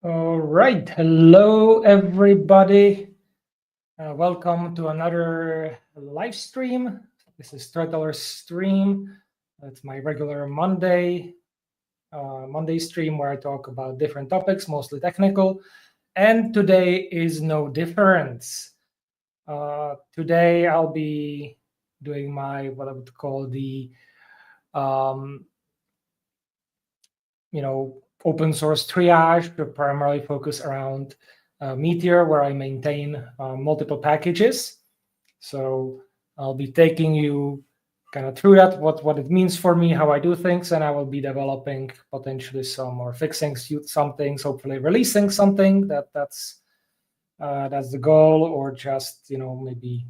All right. Hello, everybody. Welcome to another live stream. This is Storyteller's stream. It's my regular Monday stream where I talk about different topics, mostly technical. And today is no different. Today I'll be doing my what I would call the open source triage to primarily focus around Meteor, where I maintain multiple packages. So I'll be taking you kind of through that, what it means for me, how I do things, and I will be developing potentially some or fixing some things, hopefully releasing something that's the goal, or just maybe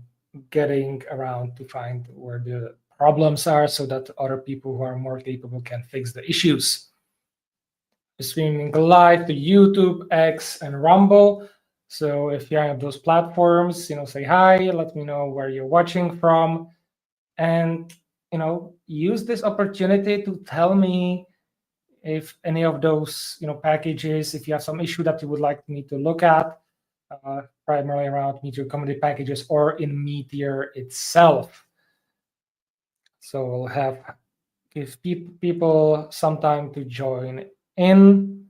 getting around to find where the problems are so that other people who are more capable can fix the issues. Streaming live to YouTube, X, and Rumble. So if you have those platforms, say hi, let me know where you're watching from, and use this opportunity to tell me if any of those packages, if you have some issue that you would like me to look at, primarily around Meteor Community Packages or in Meteor itself. So we'll give people some time to join in,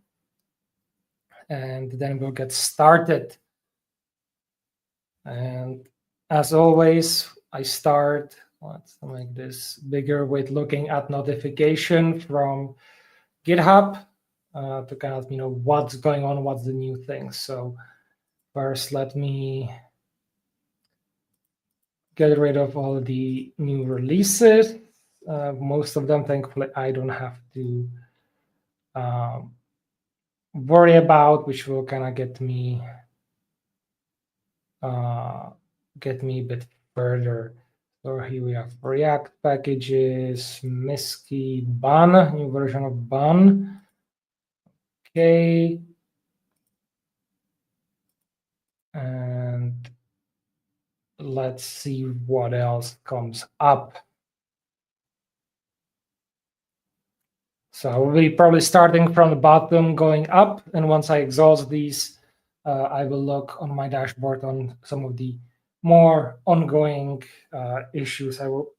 and then we'll get started. And as always, I start, let's make this bigger, with looking at notification from GitHub to kind of what's going on, what's the new thing. So first, let me get rid of all the new releases. Most of them, thankfully, I don't have to worry about, which will kind of get me a bit further. So here we have React packages, Miski, Bun, new version of Bun. Okay. And let's see what else comes up. So I will be probably starting from the bottom, going up, and once I exhaust these, I will look on my dashboard on some of the more ongoing issues. I will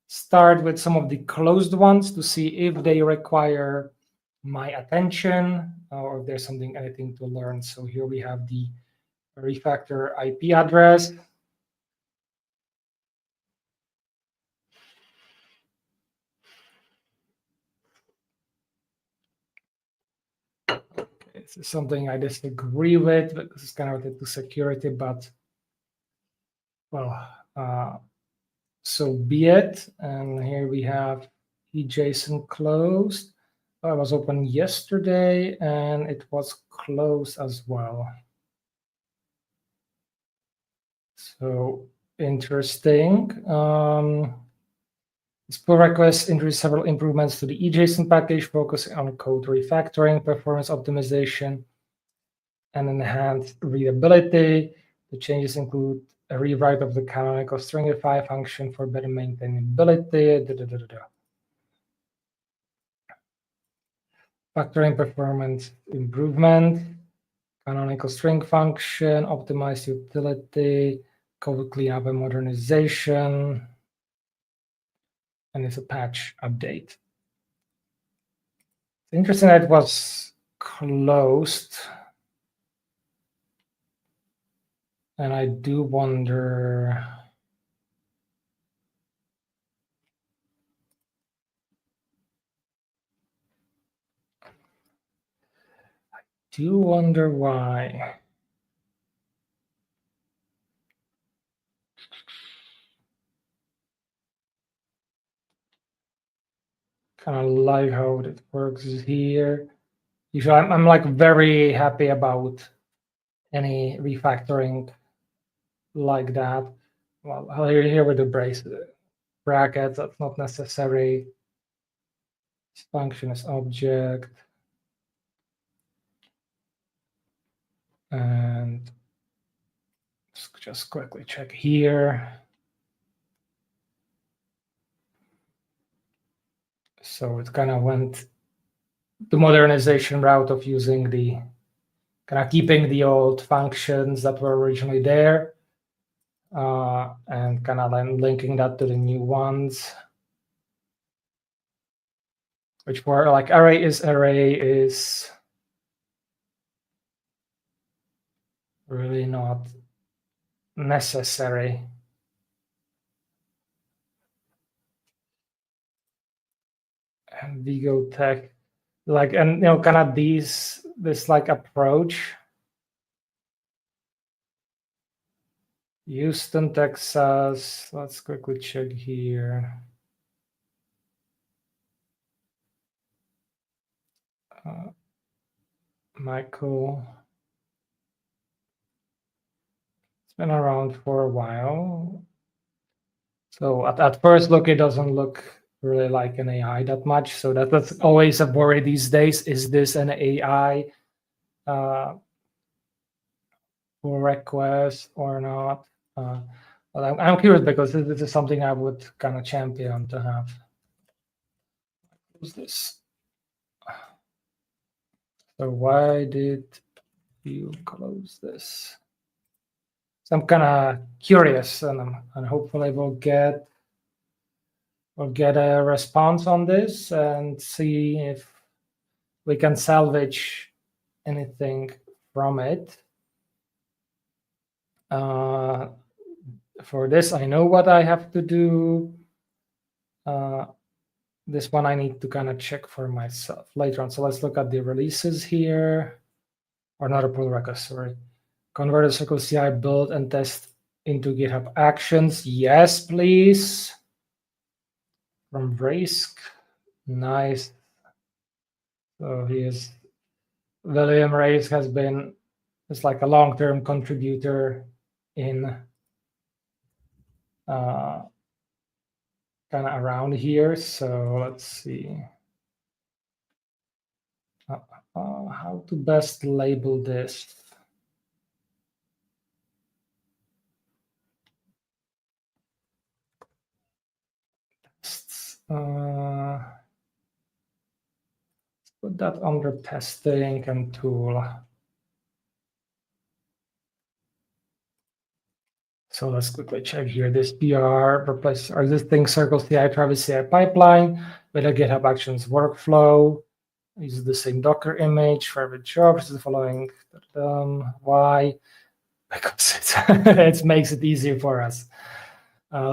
start with some of the closed ones to see if they require my attention or if there's anything to learn. So here we have the refactor IP address. This is something I disagree with because it's kind of related to security, but well, so be it. And here we have eJSON closed. It was open yesterday and it was closed as well. So interesting. This pull request introduced several improvements to the eJSON package, focusing on code refactoring, performance optimization, and enhanced readability. The changes include a rewrite of the canonical stringify function for better maintainability. Factoring performance improvement, canonical string function, optimized utility, code cleanup and modernization, and it's a patch update. It's interesting that it was closed. And I do wonder, why. Kind of like how it works here. Usually I'm like very happy about any refactoring like that. Well, here with the brackets, that's not necessary. This function is object. And just quickly check here. So it kind of went the modernization route of using the kind of keeping the old functions that were originally there, and kind of then linking that to the new ones, which were like array is really not necessary. And Vigo Tech, like, and kind of this like approach. Houston, Texas. Let's quickly check here. Michael. It's been around for a while. So at first look, it doesn't look really like an AI that much. So that's always a worry these days. Is this an AI pull request or not? But I'm curious because this is something I would kind of champion to have. What's this? So why did you close this? So I'm kind of curious, and hopefully we'll get a response on this and see if we can salvage anything from it. For this, I know what I have to do. This one I need to kind of check for myself later on. So let's look at the releases here, or not a pull request, sorry. Convert a Circle CI build and test into GitHub Actions. Yes, please. From Brisk. Nice. So William Reyes has been just like a long-term contributor in kind of around here. So let's see how to best label this. Let's put that under testing and tool. So let's quickly check here. This PR replaces our existing Circle CI Travis CI pipeline with a GitHub Actions workflow. Uses the same Docker image for every job. This is the following. Why? Because it makes it easier for us.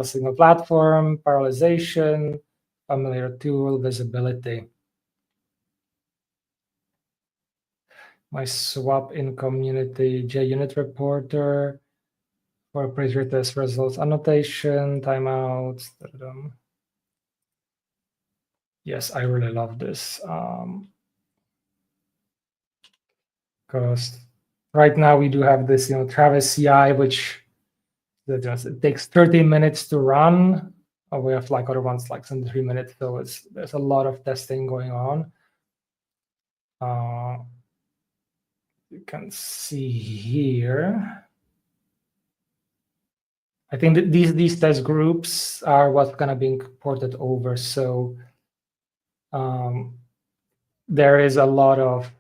Single platform, parallelization, familiar tool, visibility. My swap in community JUnit reporter for pre-test results annotation, timeouts. Yes, I really love this. Because right now we do have this, Travis CI, which it takes 30 minutes to run. We have like other ones like 73 minutes, so there's a lot of testing going on. You can see here. I think that these test groups are what's gonna be ported over. So there is a lot of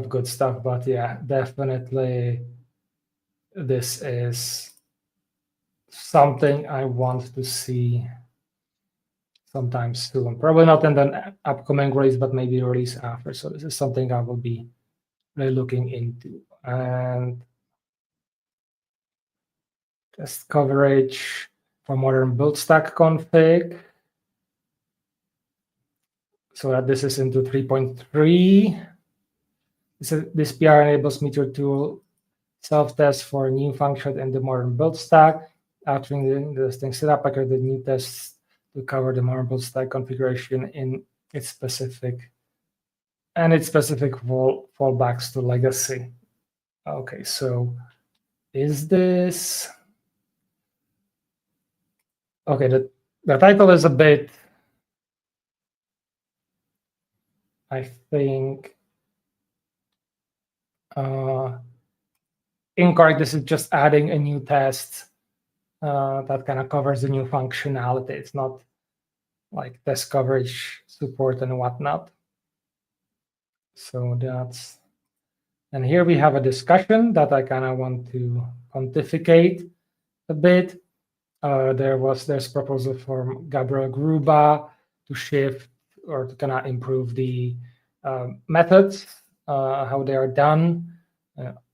good stuff, but yeah, definitely this is something I want to see sometime soon. Probably not in the upcoming release, but maybe release after. So this is something I will be really looking into. And test coverage for modern build stack config. So that this is into 3.3. This PR enables Meteor tool self-test for new function in the modern build stack. After the thing set up, I create the new tests to cover the modern build stack configuration in its specific fallbacks to legacy. Okay, so is this okay? The title is a bit, I think, incorrect. This is just adding a new test that kind of covers the new functionality. It's not like test coverage support and whatnot. So that's, and here we have a discussion that I kind of want to pontificate a bit. There's proposal from Gabriel Gruba to shift or to kind of improve the methods, how they are done.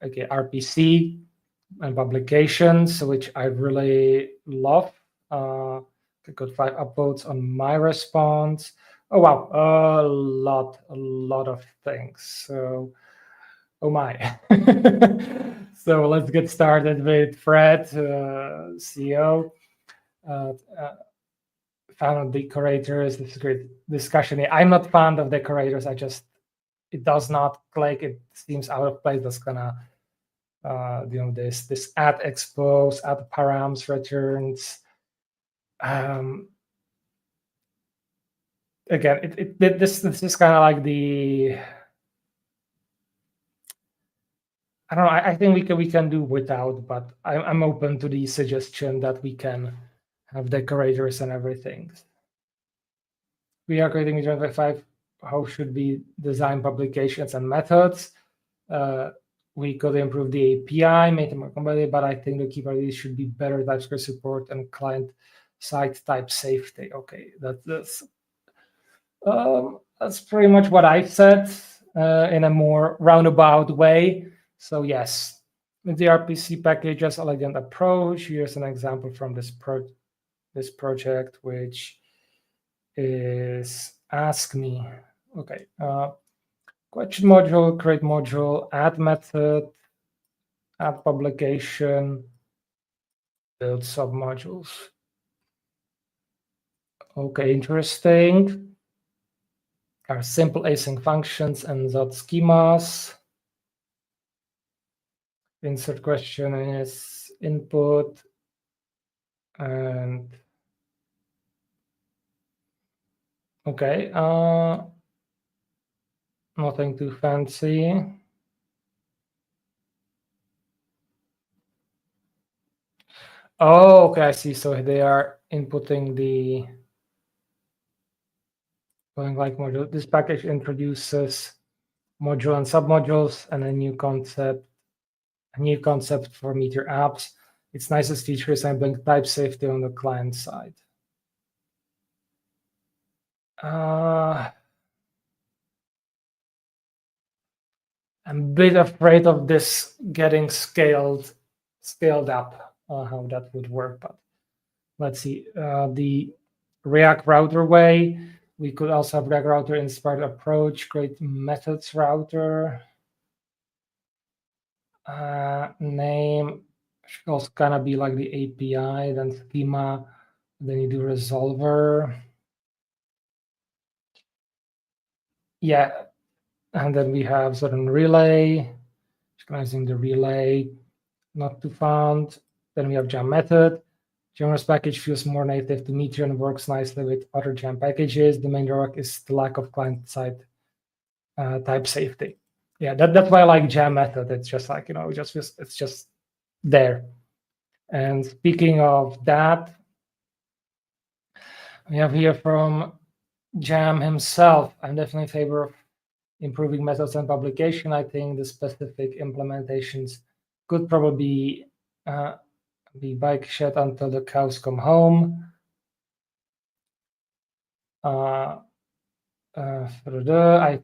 Okay, RPC and publications, which I really love. I got 5 upvotes on my response. Oh wow, a lot of things. So, oh my. So let's get started with Fred, CEO. Fan of decorators. This is a great discussion. I'm not fond of decorators. It does not click. It seems out of place. That's gonna this add expose, add params returns. Again, this is kind of like the, I don't know. I think we can do without, but I'm open to the suggestion that we can have decorators and everything. We are creating MeteorJS 5. How should we design publications and methods? We could improve the API, make it more competitive, but I think the key part is should be better TypeScript support and client-side type safety. Okay, that's pretty much what I said in a more roundabout way. So yes, with the RPC packages, elegant approach. Here's an example from this project, which is ask me. Okay, question module, create module, add method, add publication, build submodules. Okay, interesting. Our simple async functions and dot schemas. Insert question is input and okay, nothing too fancy. Oh, okay, I see. So they are inputting the going like module. This package introduces module and submodules and a new concept for Meteor apps. Its nicest feature is enabling type safety on the client side. I'm a bit afraid of this getting scaled up, how that would work, but let's see. The React router way, we could also have React router inspired approach, create methods router. Name should also kind of be like the API, then schema, then you do resolver. Yeah, and then we have certain relay, recognizing the relay, not too found. Then we have Jam method. JamRS package feels more native to Meteor and works nicely with other Jam packages. The main drawback is the lack of client-side type safety. Yeah, that's why I like Jam method. It's just like, it's just there. And speaking of that, we have here from Jam himself. I'm definitely in favor of improving methods and publication. I think the specific implementations could probably be bike shed until the cows come home. I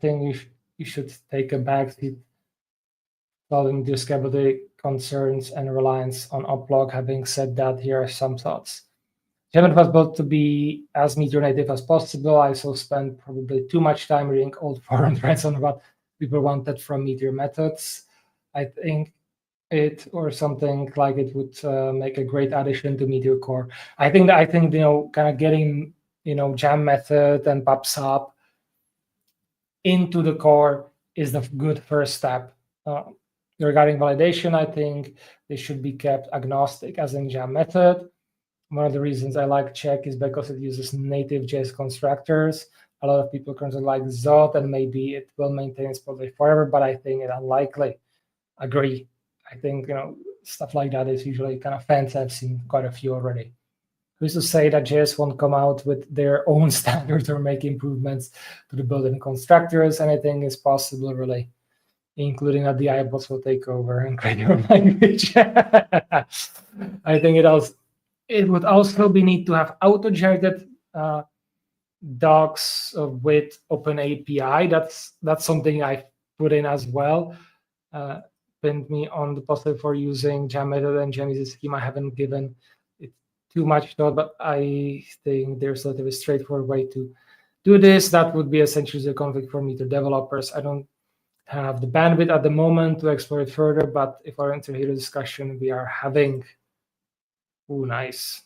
think you should take a backseat solving discoverability concerns and reliance on uplog. Having said that, here are some thoughts. Jam was built to be as Meteor native as possible. I also spent probably too much time reading old forum threads on what people wanted from Meteor methods. I think it or something like it would make a great addition to Meteor core. I think kind of getting Jam method and PubSub into the core is the good first step. Regarding validation, I think they should be kept agnostic as in Jam method. One of the reasons I like check is because it uses native JS constructors. A lot of people currently like Zot, and maybe it will maintain its quality forever, but I think it's unlikely. Agree. I think stuff like that is usually kind of fancy. I've seen quite a few already. who's to say that JS won't come out with their own standards or make improvements to the built-in constructors? Anything is possible, really, including that the iBots will take over and create your language. I think it would also be neat to have auto-generated docs with Open API. That's something I've put in as well. Pinned me on the poster for using Jam method and JamEasy schema. I haven't given it too much thought, but I think there's a relatively straightforward way to do this. That would be essentially the config for Meteor developers. I don't have the bandwidth at the moment to explore it further, but if I enter here the discussion we are having, nice.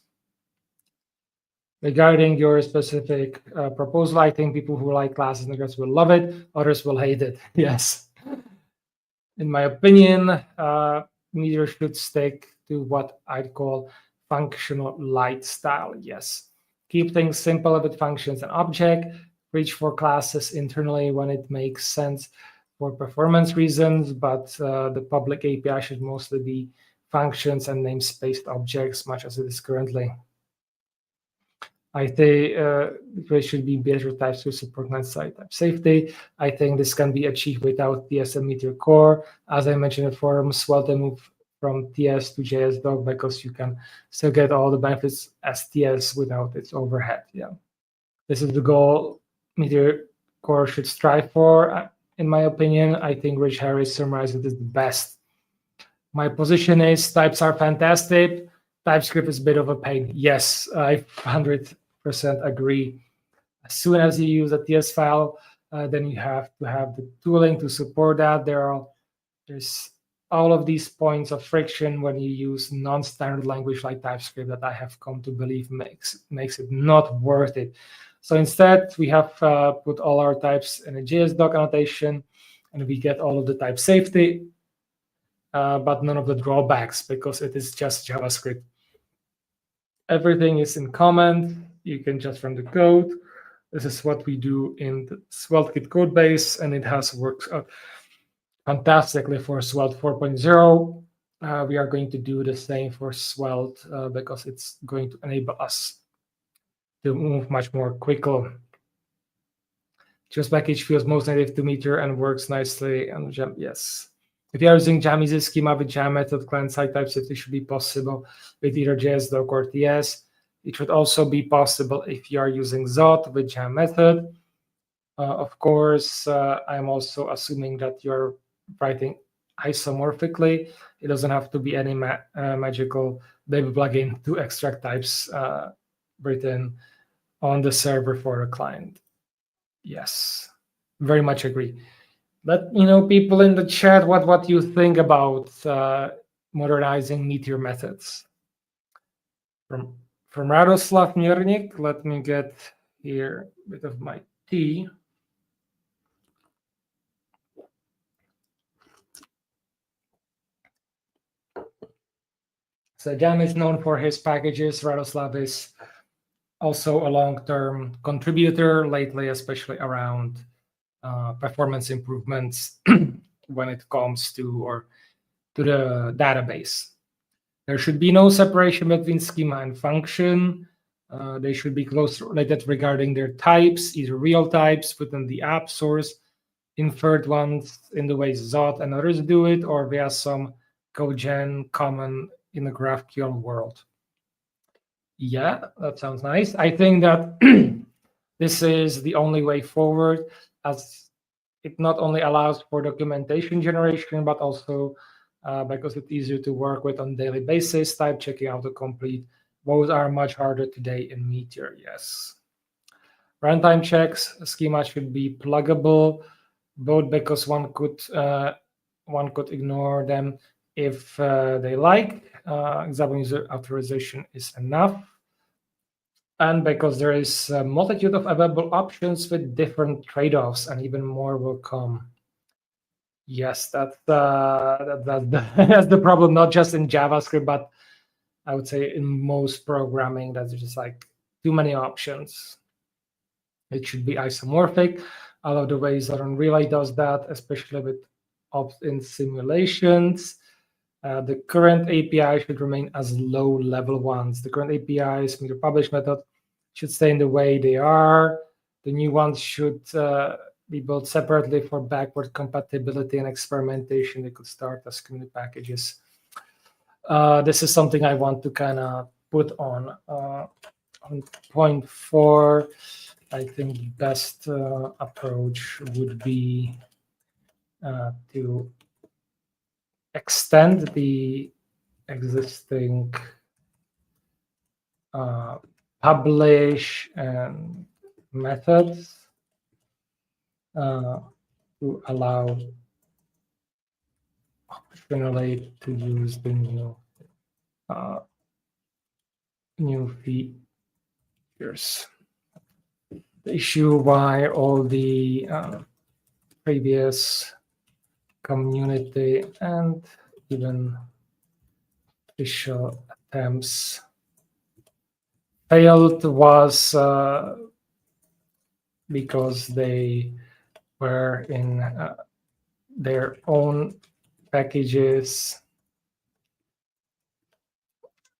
Regarding your specific proposal, I think people who like classes and integrations will love it. Others will hate it. Yes. In my opinion, Meteor should stick to what I'd call functional light style. Yes. Keep things simple with functions and object. Reach for classes internally when it makes sense for performance reasons, but the public API should mostly be functions and namespace objects, much as it is currently. I think there should be better types to support client-side type safety. I think this can be achieved without TS and Meteor core. As I mentioned in the forums, well, they move from TS to JS doc because you can still get all the benefits as TS without its overhead. Yeah, this is the goal Meteor core should strive for. In my opinion, I think Rich Harris summarized it as the best. My position is types are fantastic. TypeScript is a bit of a pain. Yes, I 100% agree. As soon as you use a TS file, then you have to have the tooling to support that. There's all of these points of friction when you use non-standard language like TypeScript that I have come to believe makes it not worth it. So instead, we have put all our types in a JS doc annotation, and we get all of the type safety, but none of the drawbacks because it is just JavaScript. Everything is in comment. You can just run the code. This is what we do in the SvelteKit code base, and it has worked out fantastically for Svelte 4.0. We are going to do the same for Svelte because it's going to enable us to move much more quickly. JS package feels most native to Meteor and works nicely on Jam. Yes. If you are using JamEasy schema with Jam method, client-side type safety should be possible with either JS doc or TS. It should also be possible if you are using Zot with Jam method. Of course, I'm also assuming that you're writing isomorphically. It doesn't have to be any magical baby plugin to extract types written on the server for a client. Yes, very much agree. Let people in the chat what you think about modernizing Meteor methods. From Radoslav Miernik, let me get here a bit of my tea. So Jam is known for his packages. Radoslav is also a long-term contributor lately, especially around performance improvements when it comes to the database. There should be no separation between schema and function. They should be closely related regarding their types, either real types within the app source, inferred ones in the way Zot and others do it, or via some codegen common in the GraphQL world. Yeah, that sounds nice. I think that this is the only way forward, as it not only allows for documentation generation, but also because it's easier to work with on a daily basis, type checking autocomplete. Both are much harder today in Meteor, yes. Runtime checks, schema should be pluggable, both because one could ignore them if they like. Example user authorization is enough. And because there is a multitude of available options with different trade-offs, and even more will come. Yes, that's the problem, not just in JavaScript, but I would say in most programming, that's just like too many options. It should be isomorphic. All of the ways that Unreal does that, especially with opt-in simulations. The current API should remain as low-level ones. The current APIs, Meteor publish method, should stay in the way they are. The new ones should be built separately for backward compatibility and experimentation. They could start as community packages. This is something I want to kind of put on point 4. I think the best approach would be to extend the existing publish and methods to allow optionally to use the new features. The issue why all the previous community and even official attempts failed was because they were in their own packages,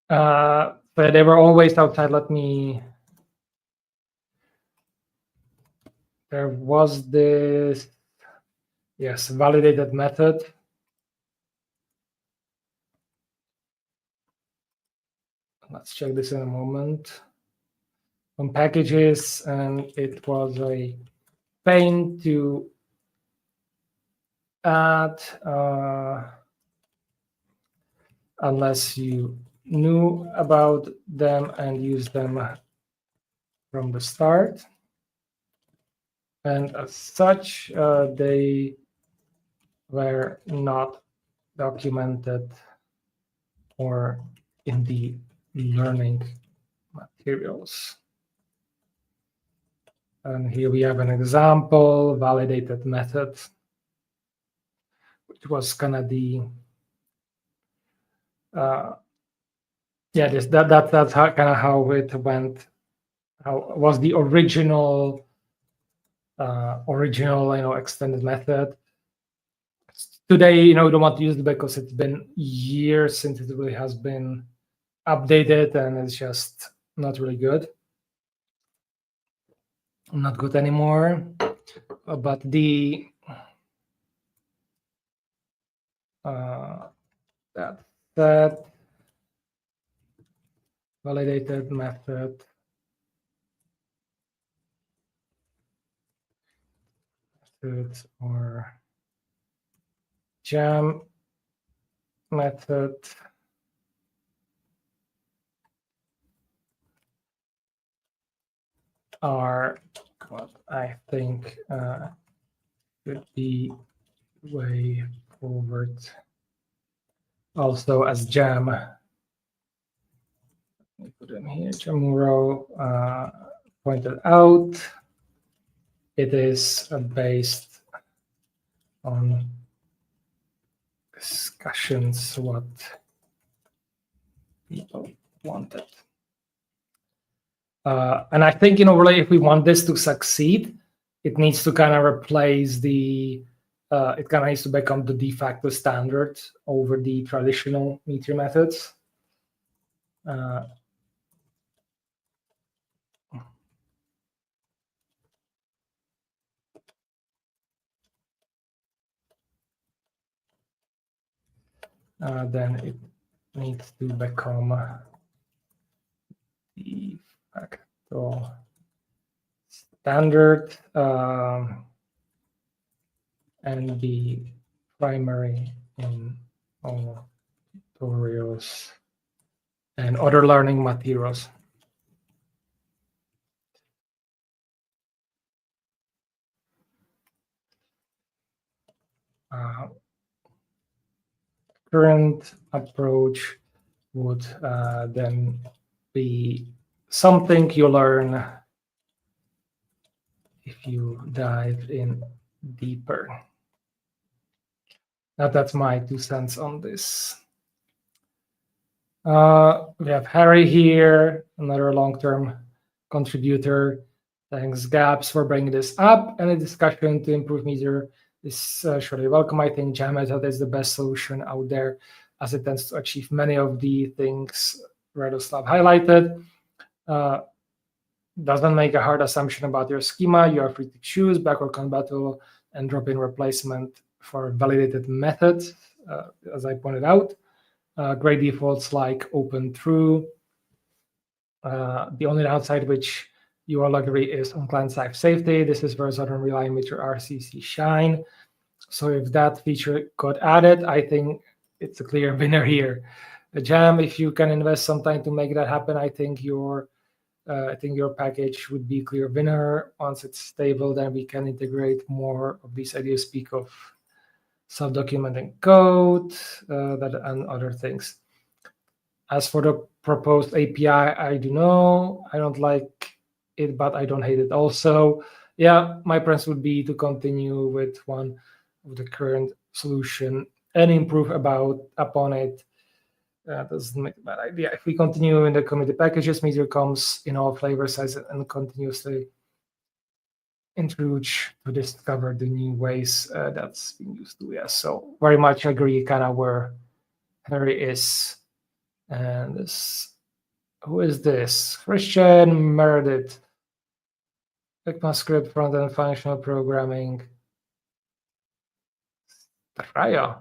but they were always outside. There was this, yes, validated method. Let's check this in a moment. On packages, and it was a pain to add unless you knew about them and used them from the start. And as such, they were not documented or in the learning materials. And here we have an example, validated method, which was kind of the that's how it went. How was the original extended method. Today, we don't want to use it because it's been years since it really has been updated, and it's just not really good. Not good anymore. But the that validated method or jam method are what I think should be way forward. Also as jam. Let me put in here. Jamuro pointed out, it is based on discussions what people wanted. And I think, really, if we want this to succeed, it needs to kind of replace the, it kind of needs to become the de facto standard over the traditional Meteor methods. Then it needs to become de facto standard and be primary in all tutorials and other learning materials. Current approach would then be something you learn if you dive in deeper. Now that's my 2 cents on this. We have Harry here, another long-term contributor. Thanks, Gabs, for bringing this up. And a discussion to improve Meteor is surely welcome. I think jam method is the best solution out there. as it tends to achieve many of the things Radoslav highlighted. Doesn't make a hard assumption about your schema. You are free to choose backward compatible and drop-in replacement for validated methods, as I pointed out. Great defaults like open through. The only downside which you all agree is on client-side safety. This is where Southern Relay and Meteor RCC shine. So if that feature got added, I think it's a clear winner here. Jam, if you can invest some time to make that happen, I think your package would be a clear winner. Once it's stable, then we can integrate more of these ideas. Speak of self-documenting code and other things. As for the proposed API, I do know I don't like it, but I don't hate it also. Yeah, my preference would be to continue with one of the current solution and improve upon it. Doesn't make a bad idea. If we continue in the community packages, Meteor comes in all flavor sizes and continuously introduce to discover the new ways that's being used to. Yeah, so very much agree kind of where Harry is. And this, who is this? Christian Meredith. ECMAScript front-end functional programming. Raya.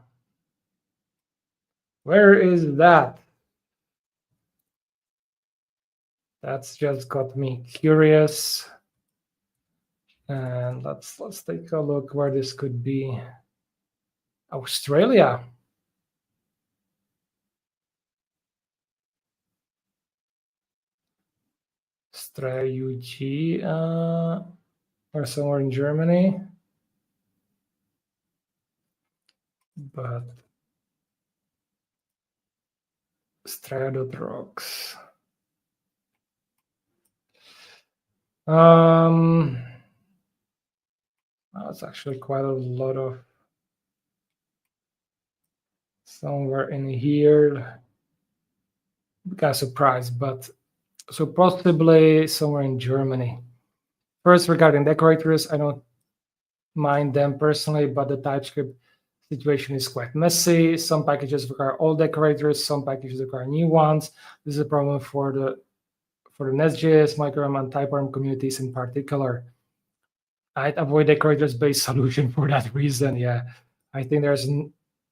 Where is that? That's just got me curious. And let's take a look where this could be. Australia. Strategy, or somewhere in Germany. But Strada.rocks. That's actually quite a lot of somewhere in here. Got surprised, but so possibly somewhere in Germany. First, regarding decorators, I don't mind them personally, but the TypeScript situation is quite messy. Some packages require old decorators, some packages require new ones. This is a problem for the Nest.js, MicroRM, and TypeRM communities in particular. I'd avoid decorators-based solution for that reason. Yeah, I think there's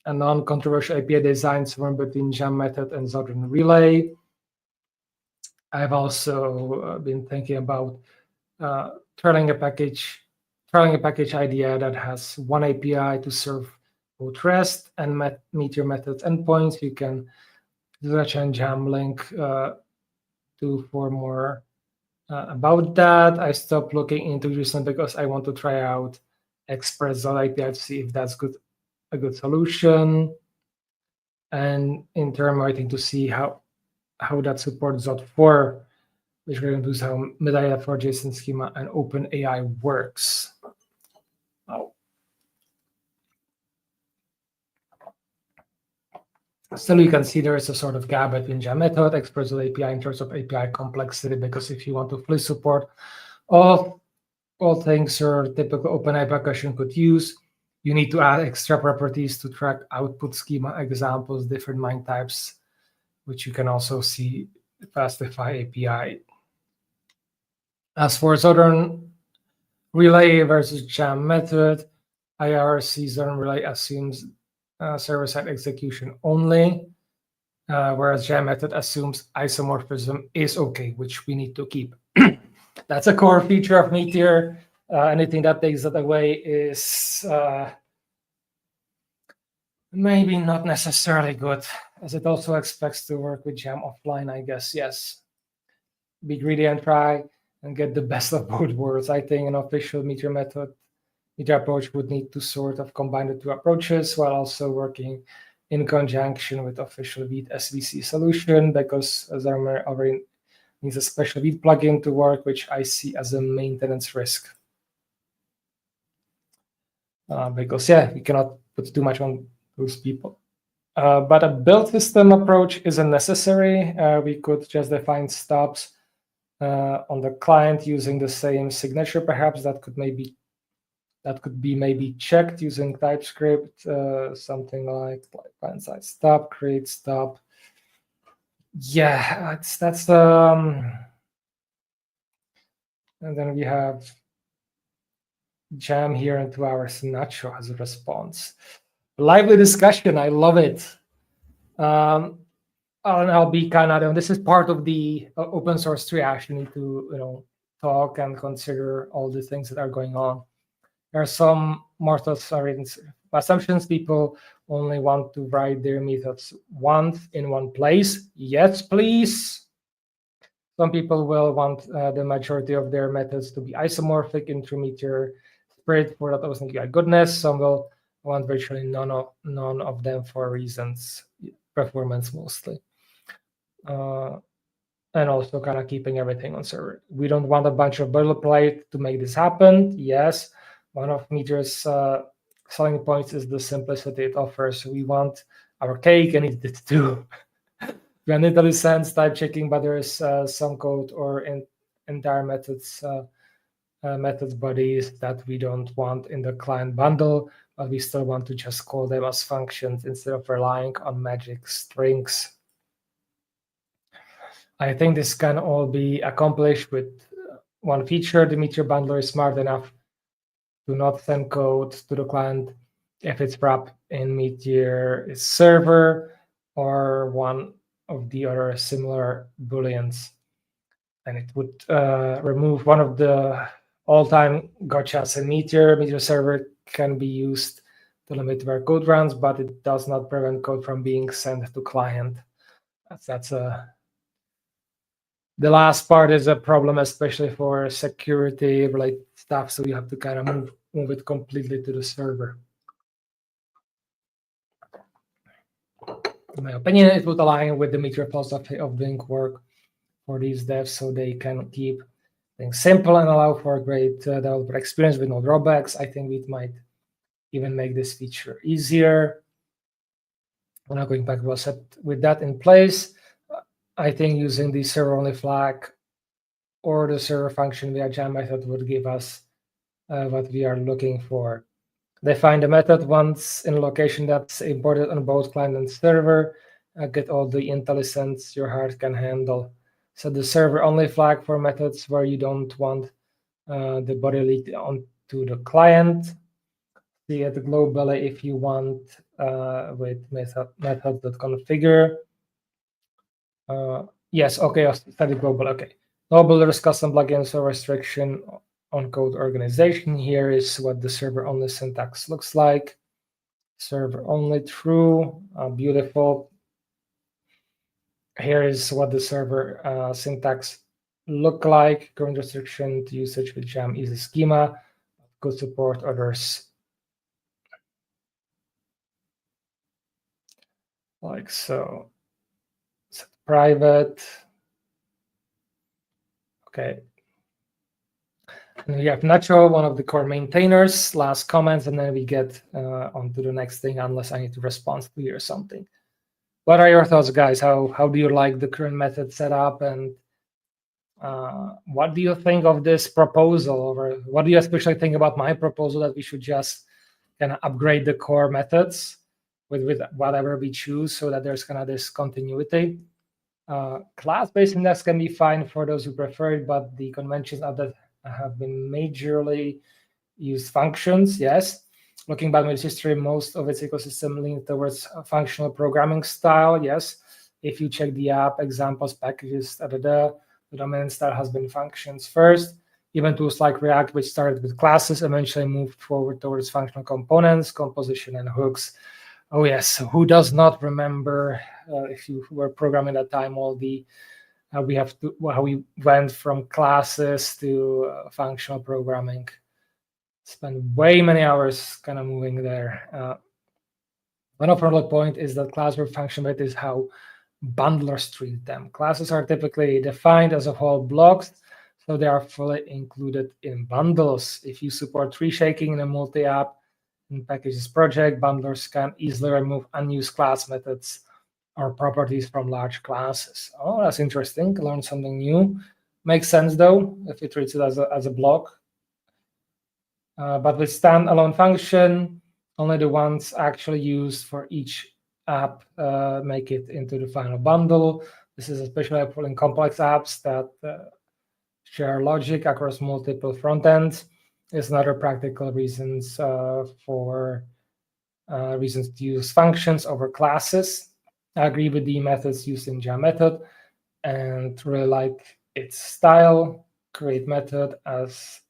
a non-controversial API design somewhere between Jam method and Southern Relay. I've also been thinking about trialing a package idea that has one API to serve both REST and Meteor methods endpoints. You can search and Jam link for more about that. I stopped looking into JSON because I want to try out Express.api to see if that's a good solution. And in term writing to see how that supports Zot4, which we're going to use how MeteorJS for JSON schema and OpenAI works. Oh. Still, you can see there is a sort of gap between Jam method, Express.api in terms of API complexity, because if you want to fully support all things your typical OpenAI application could use, you need to add extra properties to track output schema examples, different MIME types, which you can also see Fastify API. As for Southern Relay versus Jam method, IRC Southern Relay assumes server-side execution only, whereas Jam method assumes isomorphism is okay, which we need to keep. That's a core feature of Meteor. Anything that takes that away is maybe not necessarily good, as it also expects to work with Jam offline, I guess. Yes, be greedy and try and get the best of both worlds. I think an official Meteor approach would need to sort of combine the two approaches while also working in conjunction with official Vite SVC solution, because as I already needs a special Vite plugin to work, which I see as a maintenance risk. Because yeah, we cannot put too much on those people. But a build system approach isn't necessary. We could just define stubs on the client using the same signature. Perhaps that could maybe that could be maybe checked using TypeScript, something like client side stop, create stop. Yeah, that's and then we have jam here in 2 hours. Nacho as a response. Lively discussion. I love it. And I'll be kind of, this is part of the open source triage. You need to, talk and consider all the things that are going on. There are some assumptions. People only want to write their methods once in one place. Yes, please. Some people will want the majority of their methods to be isomorphic into Meteor Spirit for that OSNGI goodness. Some will want virtually none of them for reasons, performance mostly. And also kind of keeping everything on server. We don't want a bunch of boilerplate to make this happen. Yes, one of Meteor's selling points is the simplicity it offers. We want our cake and eat it too. We are IntelliSense type checking, but there is some code or entire methods bodies that we don't want in the client bundle, but we still want to just call them as functions instead of relying on magic strings. I think this can all be accomplished with one feature. The Meteor bundler is smart enough to not send code to the client if it's wrapped in Meteor server or one of the other similar booleans. And it would remove one of the all-time gotchas in Meteor. Meteor server can be used to limit where code runs, but it does not prevent code from being sent to client. That's the last part is a problem, especially for security-related stuff. So you have to kind of move it completely to the server. In my opinion, it would align with the Meteor philosophy of doing work for these devs, so they can keep things simple and allow for a great developer experience with no drawbacks. I think it might even make this feature easier. We're not going back. We'll set with that in place. I think using the server-only flag or the server function via jam method would give us what we are looking for. Define the method once in a location that's imported on both client and server. Get all the IntelliSense your heart can handle. Set the server-only flag for methods where you don't want the body leaked onto the client. See it globally if you want with method.configure. Yes, okay, I'll set it global. Okay. No builders, custom plugins, or restriction on code organization. Here is what the server-only syntax looks like. Server-only true, beautiful. Here is what the server syntax look like. Current restriction to usage with jam easy schema. Could support others. Like so. Set private. Okay. And we have Nacho, one of the core maintainers, last comments, and then we get on to the next thing, unless I need to respond to you or something. What are your thoughts, guys? How do you like the current method setup, and what do you think of this proposal? Or what do you especially think about my proposal that we should just kind of upgrade the core methods with whatever we choose so that there's kind of this continuity? Class-based index can be fine for those who prefer it, but the conventions of that have been majorly used functions. Yes, looking back at its history, most of its ecosystem leans towards a functional programming style. Yes, if you check the app examples, packages, the dominant style has been functions first. Even tools like React, which started with classes, eventually moved forward towards functional components, composition, and hooks. Oh yes, who does not remember if you were programming at that time all the how we went from classes to functional programming. Spent way many hours kind of moving there. One overall point is that class or function method is how bundlers treat them. Classes are typically defined as a whole blocks, so they are fully included in bundles. If you support tree shaking in a multi-app in packages project, bundlers can easily remove unused class methods or properties from large classes. Oh, that's interesting. Learn something new. Makes sense though if it treats it as a block. But with standalone function, only the ones actually used for each app make it into the final bundle. This is especially helpful in complex apps that share logic across multiple front ends. Is another practical reasons for reasons to use functions over classes. I agree with the methods used in Jam method and really like its style. Create method as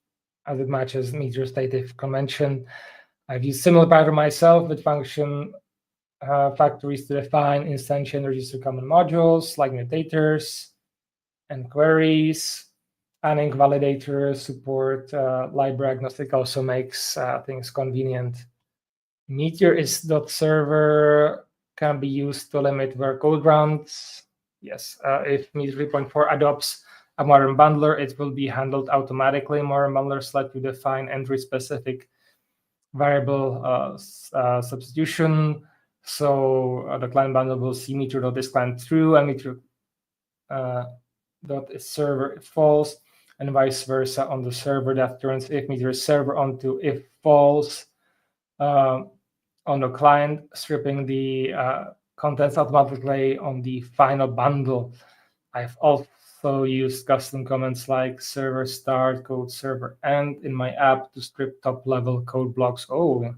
it matches Meteor's native convention. I've used similar pattern myself with function factories to define instantiate and register common modules like mutators and queries. Adding validator support library agnostic also makes things convenient. Meteor is .server can be used to limit where code runs. Yes, if Meteor 3.4 adopts a modern bundler, it will be handled automatically. Modern bundlers let you define entry-specific variable substitution. So the client bundle will see Meteor.is client true and Meteor .is server false, and vice versa on the server. That turns if Meteor server onto if false on the client, stripping the contents automatically on the final bundle. I've also used custom comments like server start, code server end in my app to strip top level code blocks. Oh,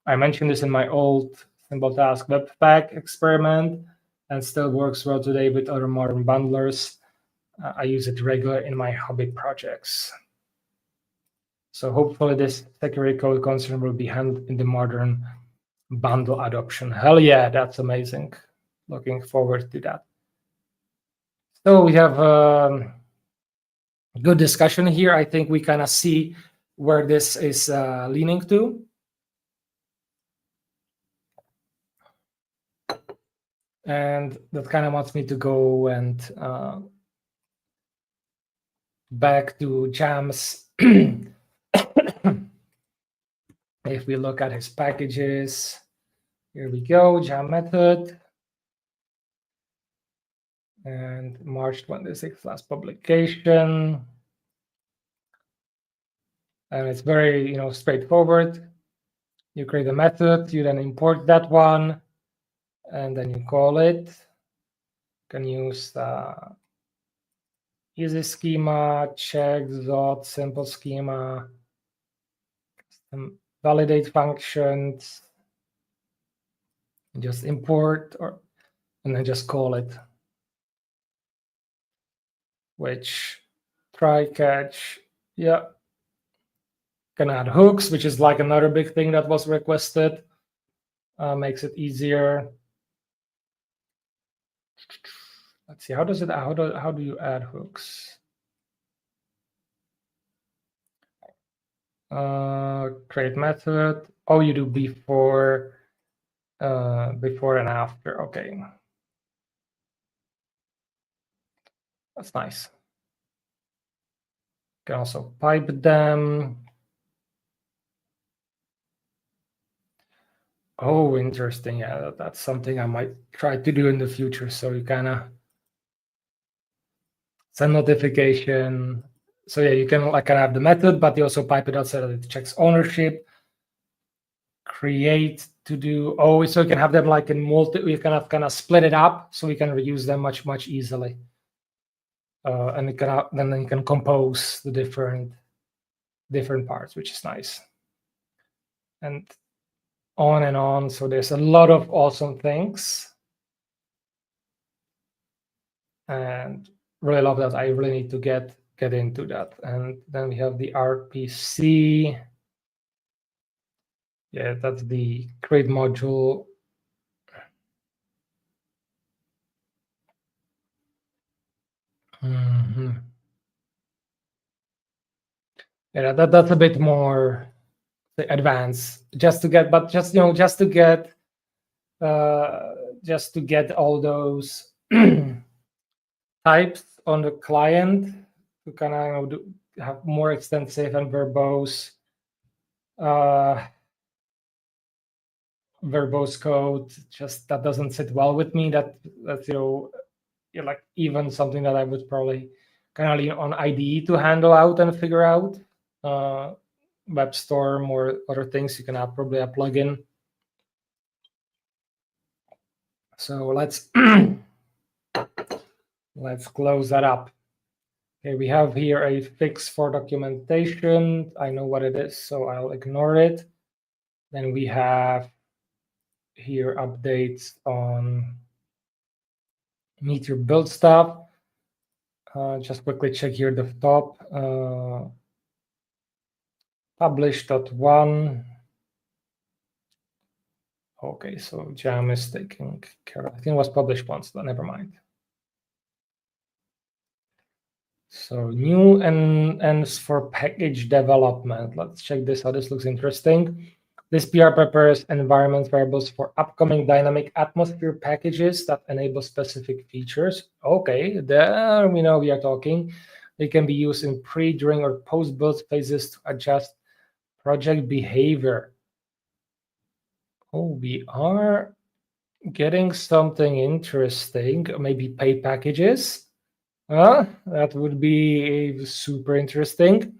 I mentioned this in my old simple task webpack experiment and still works well today with other modern bundlers. I use it regularly in my hobby projects. So hopefully this security code concern will be handled in the modern bundle adoption. Hell yeah, that's amazing. Looking forward to that. So we have good discussion here. I think we kind of see where this is leaning to. And that kind of wants me to go and back to Jam's. If we look at his packages, here we go, Jam method. And March 26th, last publication. And it's very, straightforward. You create a method, you then import that one, and then you call it. You can use easy schema, check, dot, simple schema, validate functions, just import and then just call it. Which try catch, yeah. Can add hooks, which is like another big thing that was requested. Makes it easier. Let's see, how do you add hooks? Create method. Oh, you do before and after. Okay, that's nice. You can also pipe them. Oh, interesting. Yeah, that's something I might try to do in the future. So you kind of send notification. So yeah, you can like kind of have the method, but you also pipe it out so that it checks ownership. Create to do. Oh, so you can have them like in we kind of split it up so we can reuse them much easily. And you can then you can compose the different parts, which is nice. And on and on. So there's a lot of awesome things. And really love that. I really need to get into that. And then we have the RPC. Yeah, that's the create module. Yeah, that's a bit more advanced. Just to get all those types on the client to kind of have more extensive and verbose code. Just that doesn't sit well with me. That's like even something that I would probably kind of lean on IDE to handle out and figure out. WebStorm or other things, you can have probably a plugin. So let's let's close that up. Okay, we have here a fix for documentation. I know what it is, so I'll ignore it. Then we have here updates on Meteor build stuff. Just quickly check here the top. Publish.1. Okay, so Jam is taking care of. I think it was published once, but never mind. So new ends for package development. Let's check this out. This looks interesting. This PR prepares environment variables for upcoming dynamic atmosphere packages that enable specific features. Okay, there we know we are talking. They can be used in pre, during, or post-build phases to adjust project behavior. Oh, we are getting something interesting. Maybe pay packages. That would be super interesting.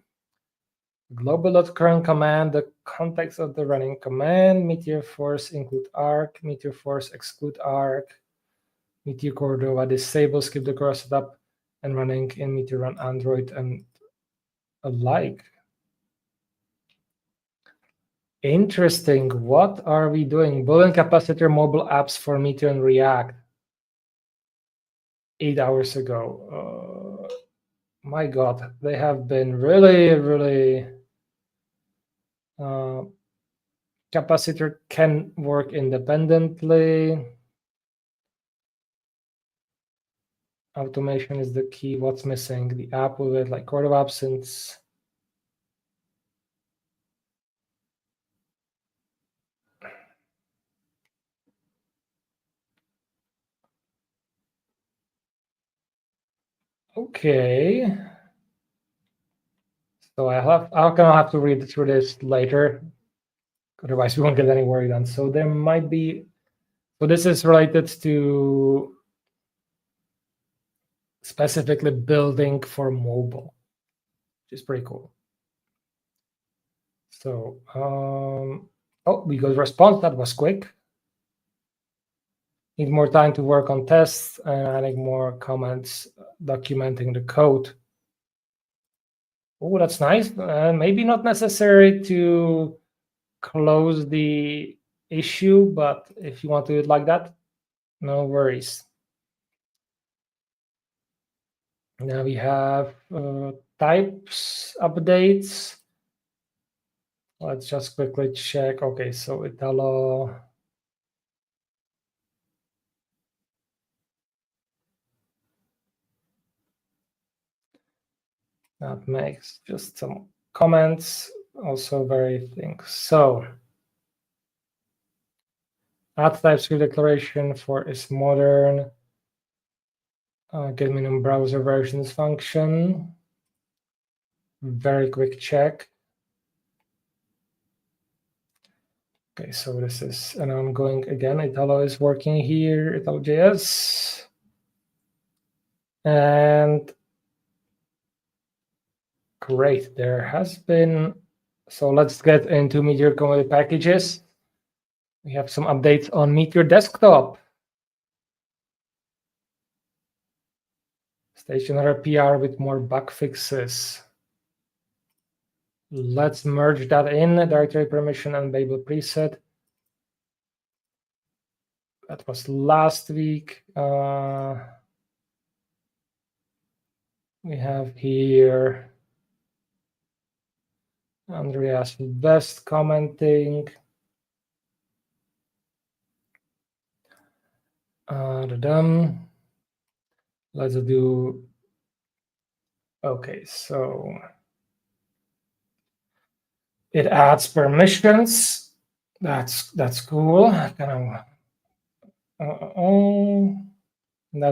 Global.current command, the context of the running command, Meteor Force include arc, Meteor Force exclude arc, Meteor Cordova disable, skip the core setup, and running in Meteor run Android and alike. Interesting. What are we doing? Building capacitor mobile apps for Meteor and React. 8 hours ago. My God, they have been really capacitor can work independently. Automation is the key. What's missing? The app with it, like Court of Absence. Okay. So I'm gonna have to read through this later. Otherwise, we won't get any work done. So there might be. So this is related to specifically building for mobile, which is pretty cool. So, oh, we got response. That was quick. Need more time to work on tests and adding more comments, documenting the code. Oh, that's nice. Maybe not necessary to close the issue, but if you want to do it like that, no worries. Now we have types updates. Let's just quickly check. Okay, so Italo. That makes just some comments, also very things. So add TypeScript declaration for is modern. Get minimum browser versions function. Very quick check. Okay, so this is, and I'm going again. Italo is working here, ItaloJS. And great, there has been, so let's get into Meteor Community Packages. We have some updates on Meteor Desktop. Stationary PR with more bug fixes. Let's merge that in, directory permission and Babel preset. That was last week. We have here Andreas West commenting. Let's do, okay, so it adds permissions. That's cool. That's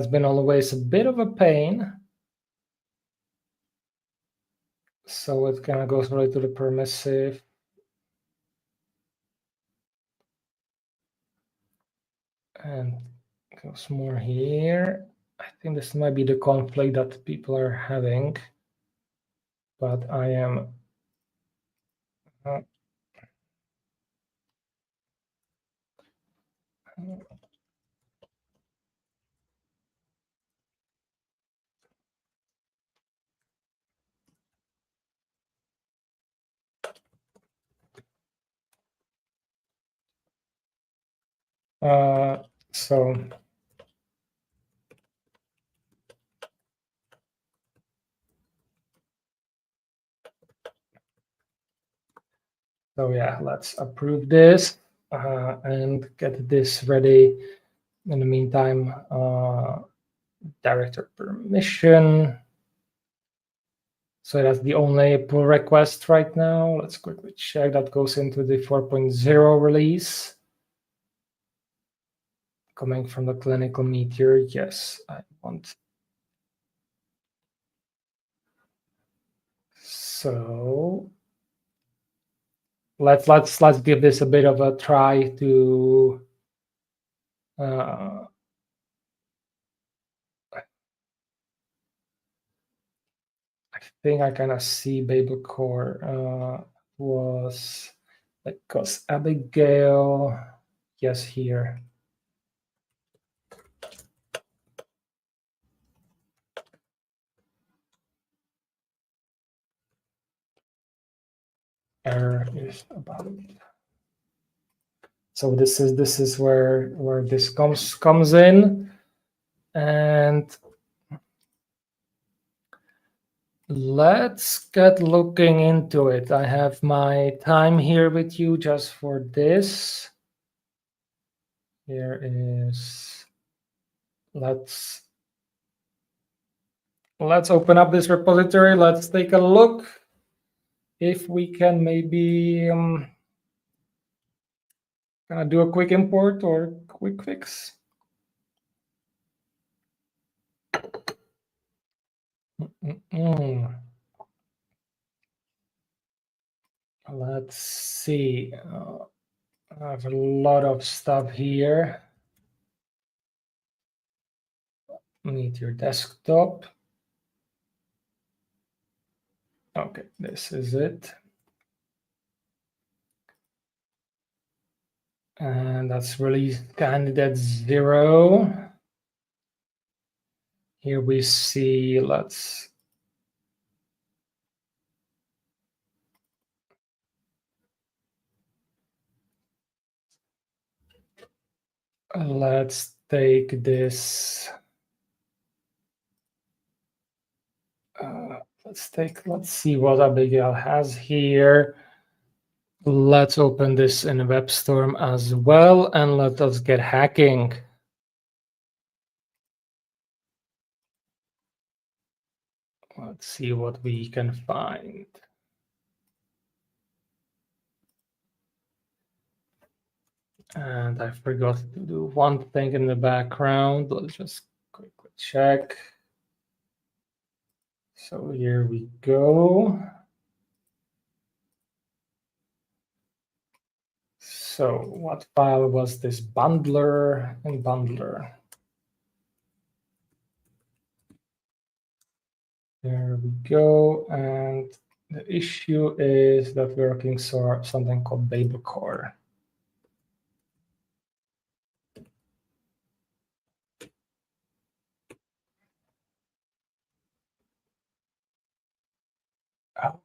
been always a bit of a pain. So it kind of goes right to the permissive. And goes more here. I think this might be the conflict that people are having, but I am So yeah, let's approve this and get this ready. In the meantime, director permission. So that's the only pull request right now. Let's quickly check. That goes into the 4.0 release. Coming from the clinical Meteor. Yes, I want. So let's give this a bit of a try to I think I kind of see Babel Core was because Abigail, yes, here. Error is about it. So this is where this comes in, and let's get looking into it. I have my time here with you just for this. Here is, let's open up this repository. Let's take a look if we can maybe do a quick import or quick fix. Let's see. I have a lot of stuff here. Meteor desktop. Okay, this is it. And that's release candidate 0. Here we see, let's take this. Let's see what Abigail has here. Let's open this in WebStorm as well, and let us get hacking. Let's see what we can find. And I forgot to do one thing in the background. Let's just quickly check. So here we go. So what file was this? Bundler and bundler. There we go. And the issue is that we're looking for something called Babel Core.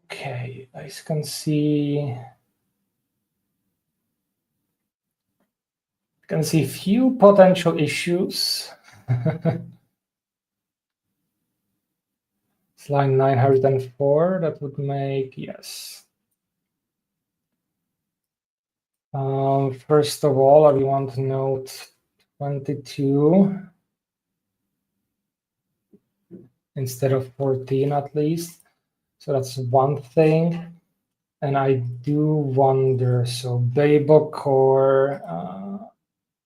Okay, I can see few potential issues. It's line 904. That would make, yes. First of all, we want to note 22 instead of 14 at least. So that's one thing. And I do wonder, so Babel Core,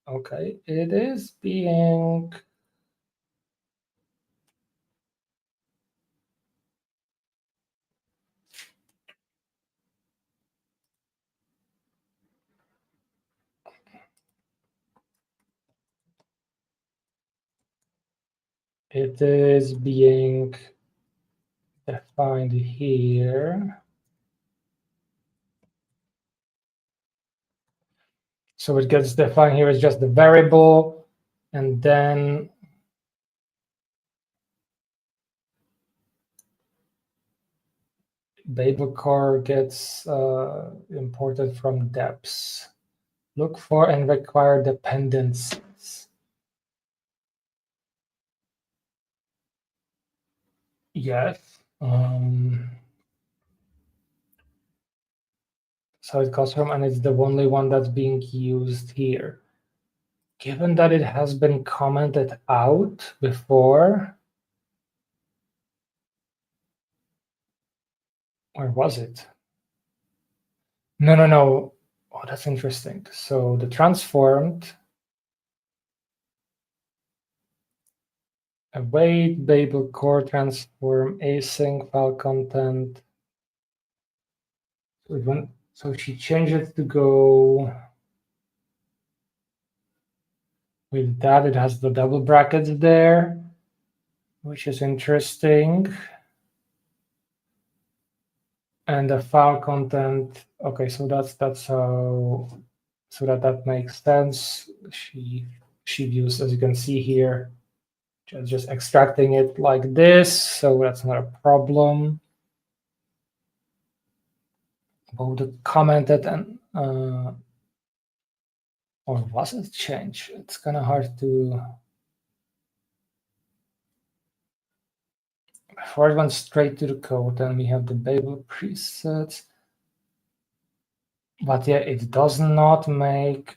okay, it is being defined here. So it gets defined here as just the variable, and then Babel core gets imported from depths. Look for and require dependencies. Yes. So it goes from, and it's the only one that's being used here. Given that it has been commented out before, or was it? No. Oh, that's interesting. So the transformed await Babel core transform async file content. So she changed it to go with that. It has the double brackets there, which is interesting. And the file content. Okay, so that's how. So that makes sense. She views, as you can see here, just extracting it like this. So that's not a problem. Both the commented and or was it changed? It's kind of hard to. Before it went straight to the code, then we have the Babel presets. But yeah, it does not make.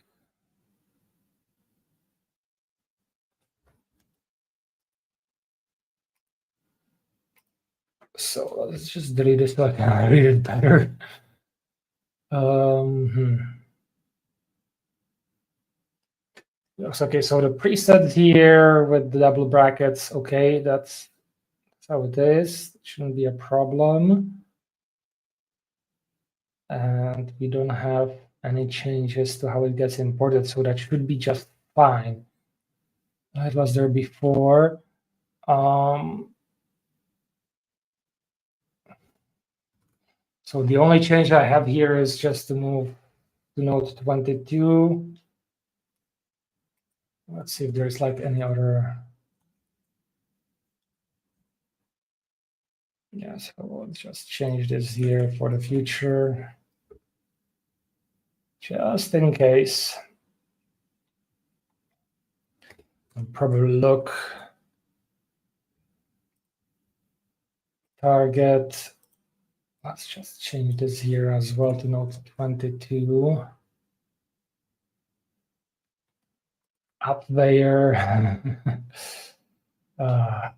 So let's just delete this so I can read it better. Okay, so the preset here with the double brackets, okay, that's how it is. It shouldn't be a problem. And we don't have any changes to how it gets imported, so that should be just fine. It was there before. So the only change I have here is just to move to node 22. Let's see if there's like any other. Yeah, so we'll just change this here for the future, just in case. I'll probably look. Target. Let's just change this here as well to node 22. Up there. Let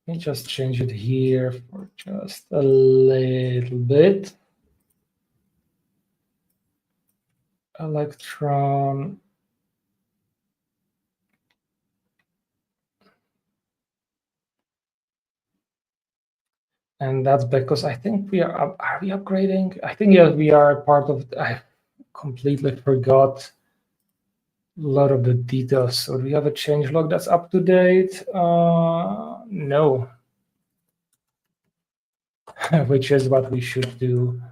me just change it here for just a little bit. Electron. And that's because I think we are we upgrading? I think, yeah, we are part of, I completely forgot a lot of the details. So do we have a change log that's up to date? No. Which is what we should do.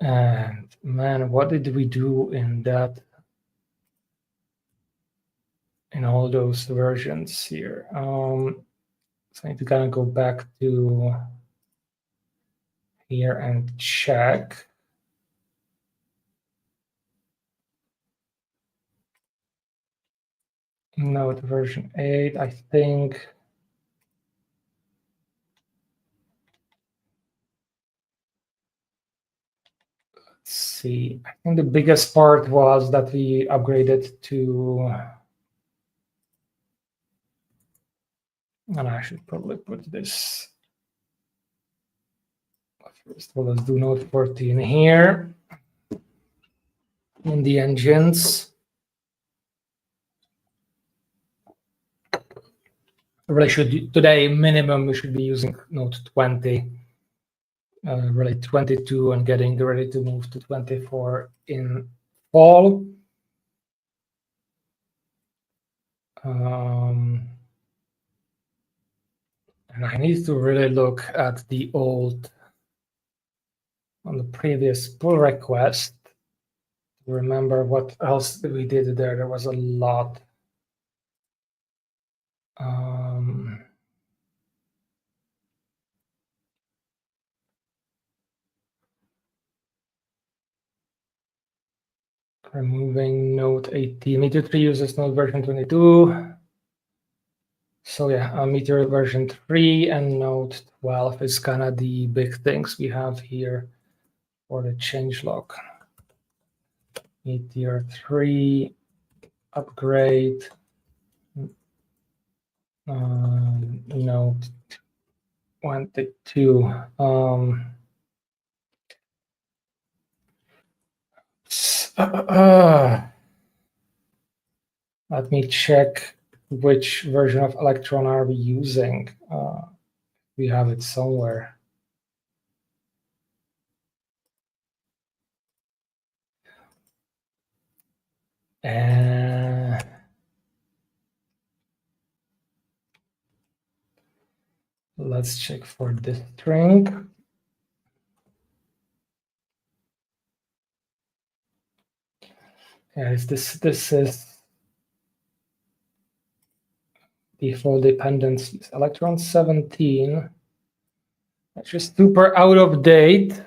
And man, what did we do in that? In all those versions here. So I need to kind of go back to here and check. Node version 8, I think. Let's see. I think the biggest part was that we upgraded to. And I should probably put this. First of all, let's do node 14 here in the engines. Really should, today minimum we should be using node 20, really 22, and getting ready to move to 24 in fall. And I need to really look at the old, on the previous pull request, to remember what else we did there. There was a lot. Removing Node 18. Meteor 3 uses Node version 22. So yeah, Meteor version 3 and Node 12 is kind of the big things we have here for the changelog. Meteor 3 upgrade. Node 22. Let me check which version of Electron are we using. We have it somewhere. Let's check for this string. Yeah, this is default dependencies. Electron 17. That's just super out of date.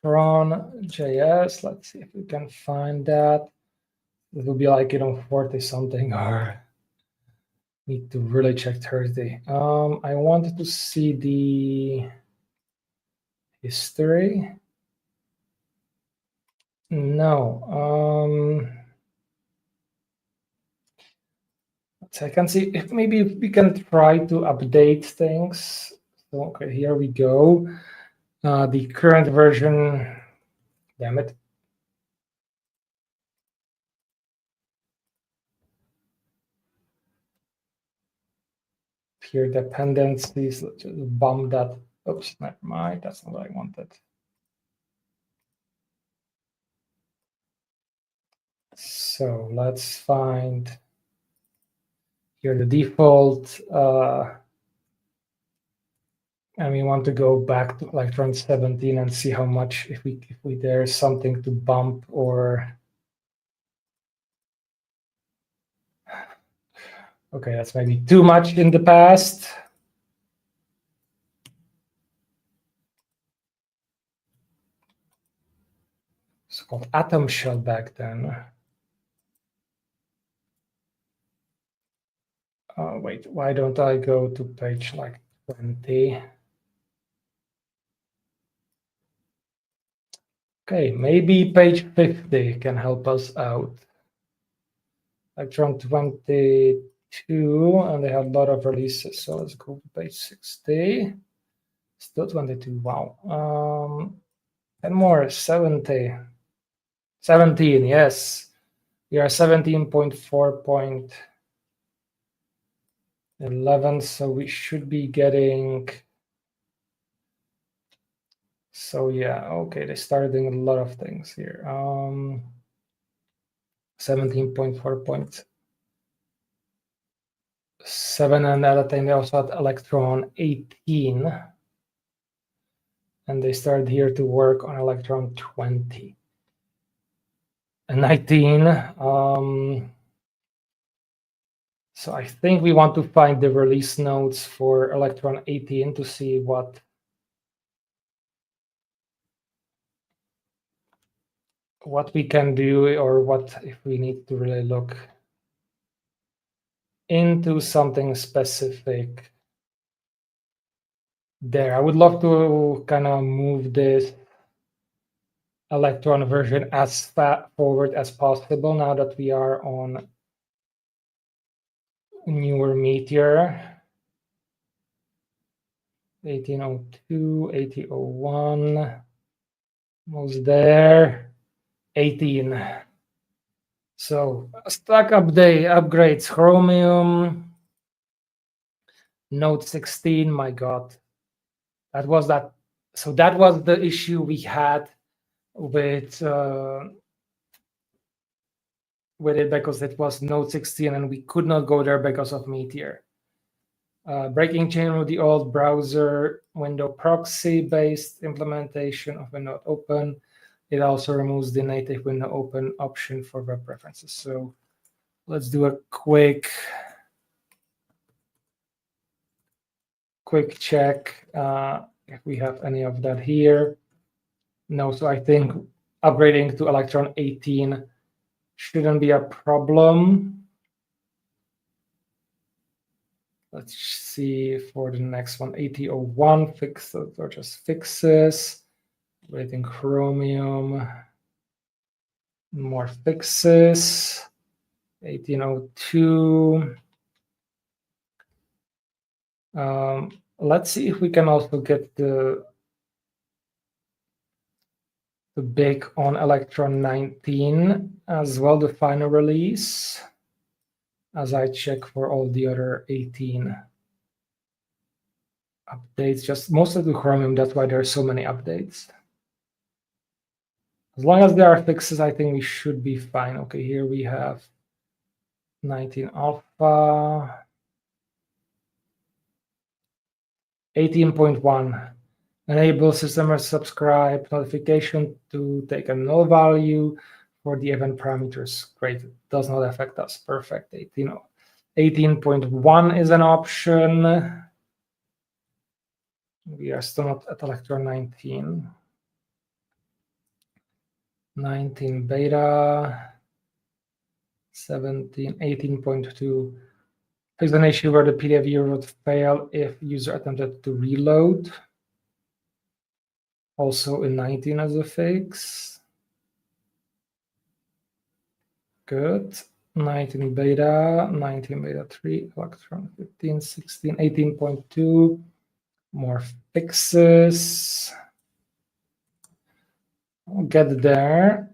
JS. Let's see if we can find that. It will be like 40 something, or need to really check Thursday. I wanted to see the history. No. So I can see if maybe we can try to update things. So, okay, here we go. The current version, damn it. Here dependencies, let's just bump that. Oops, never mind, that's not what I wanted. So let's find here the default, and we want to go back to Electron 17 and see how much, if there's something to bump or. Okay, that's maybe too much in the past. It's called Atom Shell back then. Wait, why don't I go to page like 20? Okay, maybe page 50 can help us out. Electron 22, and they had a lot of releases. So let's go to page 60. Still 22, wow. And more, 70. 17, yes. We are 17.4.11, so we should be getting. So yeah, okay, they started doing a lot of things here. 17.4.7, and at that time they also had Electron 18. And they started here to work on Electron 20. And 19. So I think we want to find the release notes for Electron 18 to see what we can do, or what if we need to really look into something specific there. I would love to kind of move this Electron version as far forward as possible now that we are on newer Meteor. 1802, 1801, almost there. 18. So stack upgrades, Chromium, Node 16. My God, that was that. So that was the issue we had with with it because it was node 16 and we could not go there because of Meteor. Breaking chain with the old browser window proxy-based implementation of window open. It also removes the native window open option for web preferences. So let's do a quick check if we have any of that here. No, so I think upgrading to Electron 18 shouldn't be a problem. Let's see for the next one, 8001 fix or just fixes. Rating Chromium, more fixes. 1802. Let's see if we can also get the big on Electron 19 as well, the final release, as I check for all the other 18 updates, just mostly to Chromium. That's why there are so many updates. As long as there are fixes, I think we should be fine. Okay, here we have 19 alpha, 18.1. Enable system subscribe notification to take a null value for the event parameters. Great, it does not affect us. Perfect. 18.1 is an option. We are still not at Electron 19. 19 beta, 17, 18.2. There's an issue where the PDF viewer would fail if user attempted to reload. Also in 19 as a fix. Good. 19 beta, 19 beta 3, Electron 15, 16, 18.2. More fixes. We'll get there.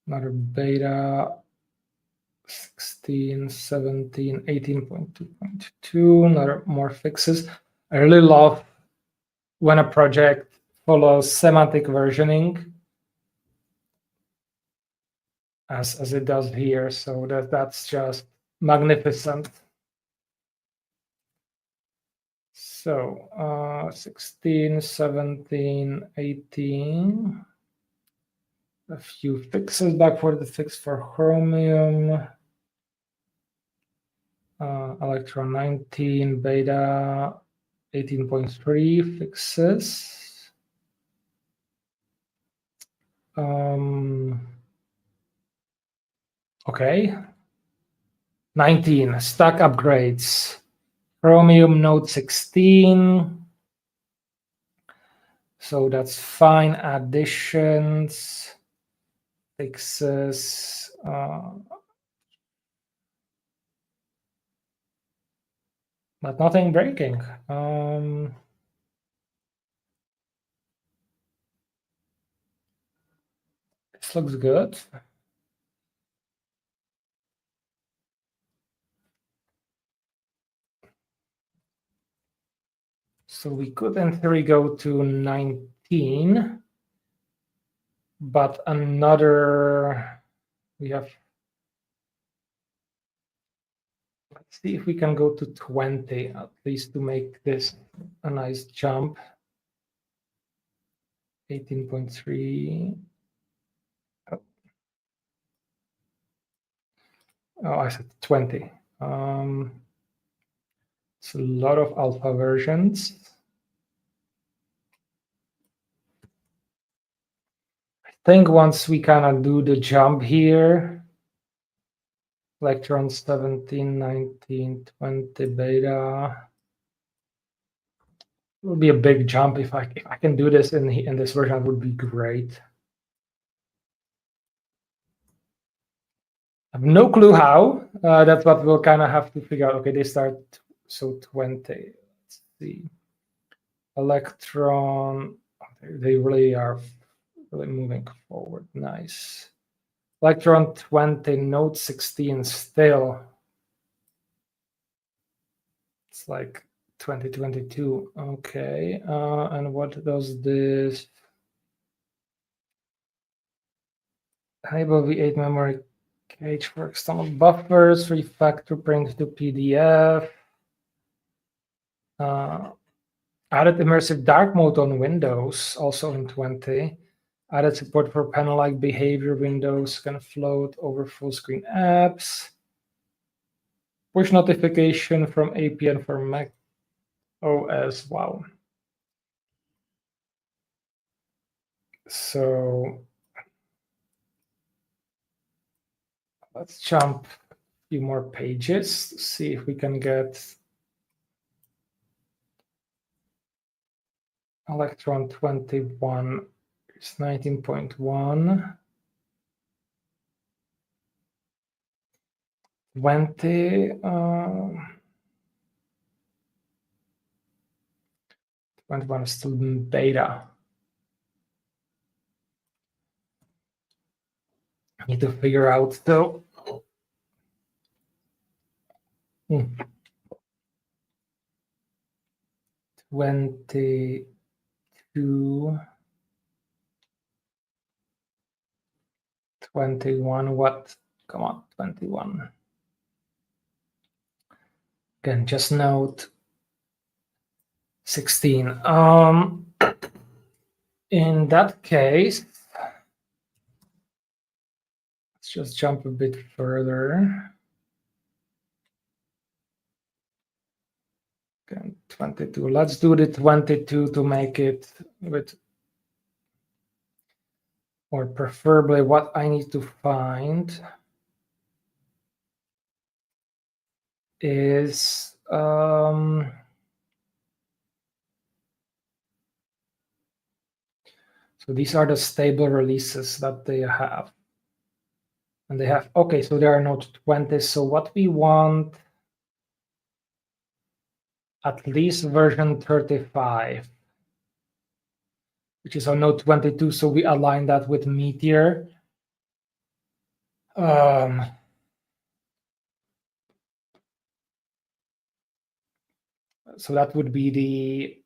Another beta, 16, 17, 18.2.2. Another more fixes. I really love when a project follows semantic versioning as it does here. So that's just magnificent. So 16, 17, 18. A few fixes back for the fix for Chromium. Electron 19 beta 18.3 fixes. Okay. 19 stack upgrades. Chromium node 16. So that's fine. Additions, fixes. But nothing breaking. This looks good. So we could, in theory, go to 19, but we have, let's see if we can go to 20, at least to make this a nice jump. 18.3. Oh, I said 20. It's a lot of alpha versions. I think once we kind of do the jump here, Electron 17, 19, 20 beta, it will be a big jump. If I can do this in this version, it would be great. I have no clue how. That's what we'll kind of have to figure out. Okay, they start so 20. Let's see. Electron, they really are moving forward. Nice. Electron 20, node 16 still. It's like 2022. Okay. And what does this? Enable V8 memory cache for external buffers, refactor print to PDF. Added immersive dark mode on Windows, also in 20. Added support for panel-like behavior windows, can float over full-screen apps. Push notification from APN for Mac OS. Wow. So let's jump a few more pages to see if we can get Electron 21. It's 19.1. 20. 21 is still in beta. Need to figure out though. 22. 21. What? Come on, 21. Again, just note 16. In that case, let's just jump a bit further. Again, 22. Let's do the 22 to make it with, or preferably what I need to find is so these are the stable releases that they have. And they have, okay, so there are Node 20. So what we want, at least version 35, which is on Node 22. So we align that with Meteor. So that would be the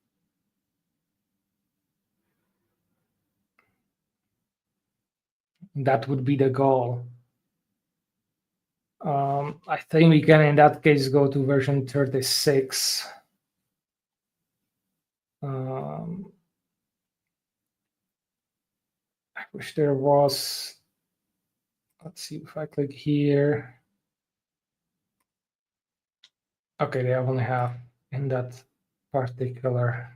goal. I think we can, in that case, go to version 36. I wish there was, let's see if I click here. Okay, they only have in that particular.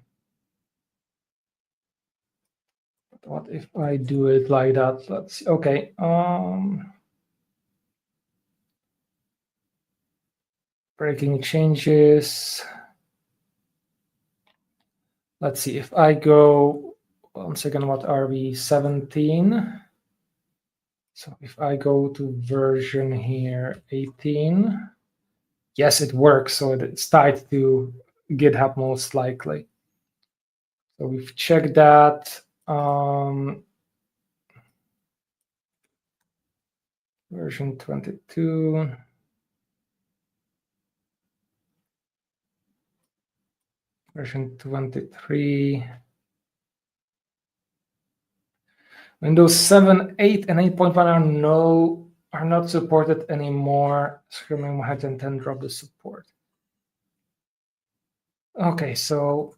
What if I do it like that? Let's see. Okay. Breaking changes. Let's see if I go 1 second. What are we? 17. So if I go to version here 18, yes, it works. So it's tied to GitHub most likely. So we've checked that. Version 22. Version 23. Windows 7, 8, and 8.1 are not supported anymore. Screaming Mohat and 10 drop the support. Okay, so,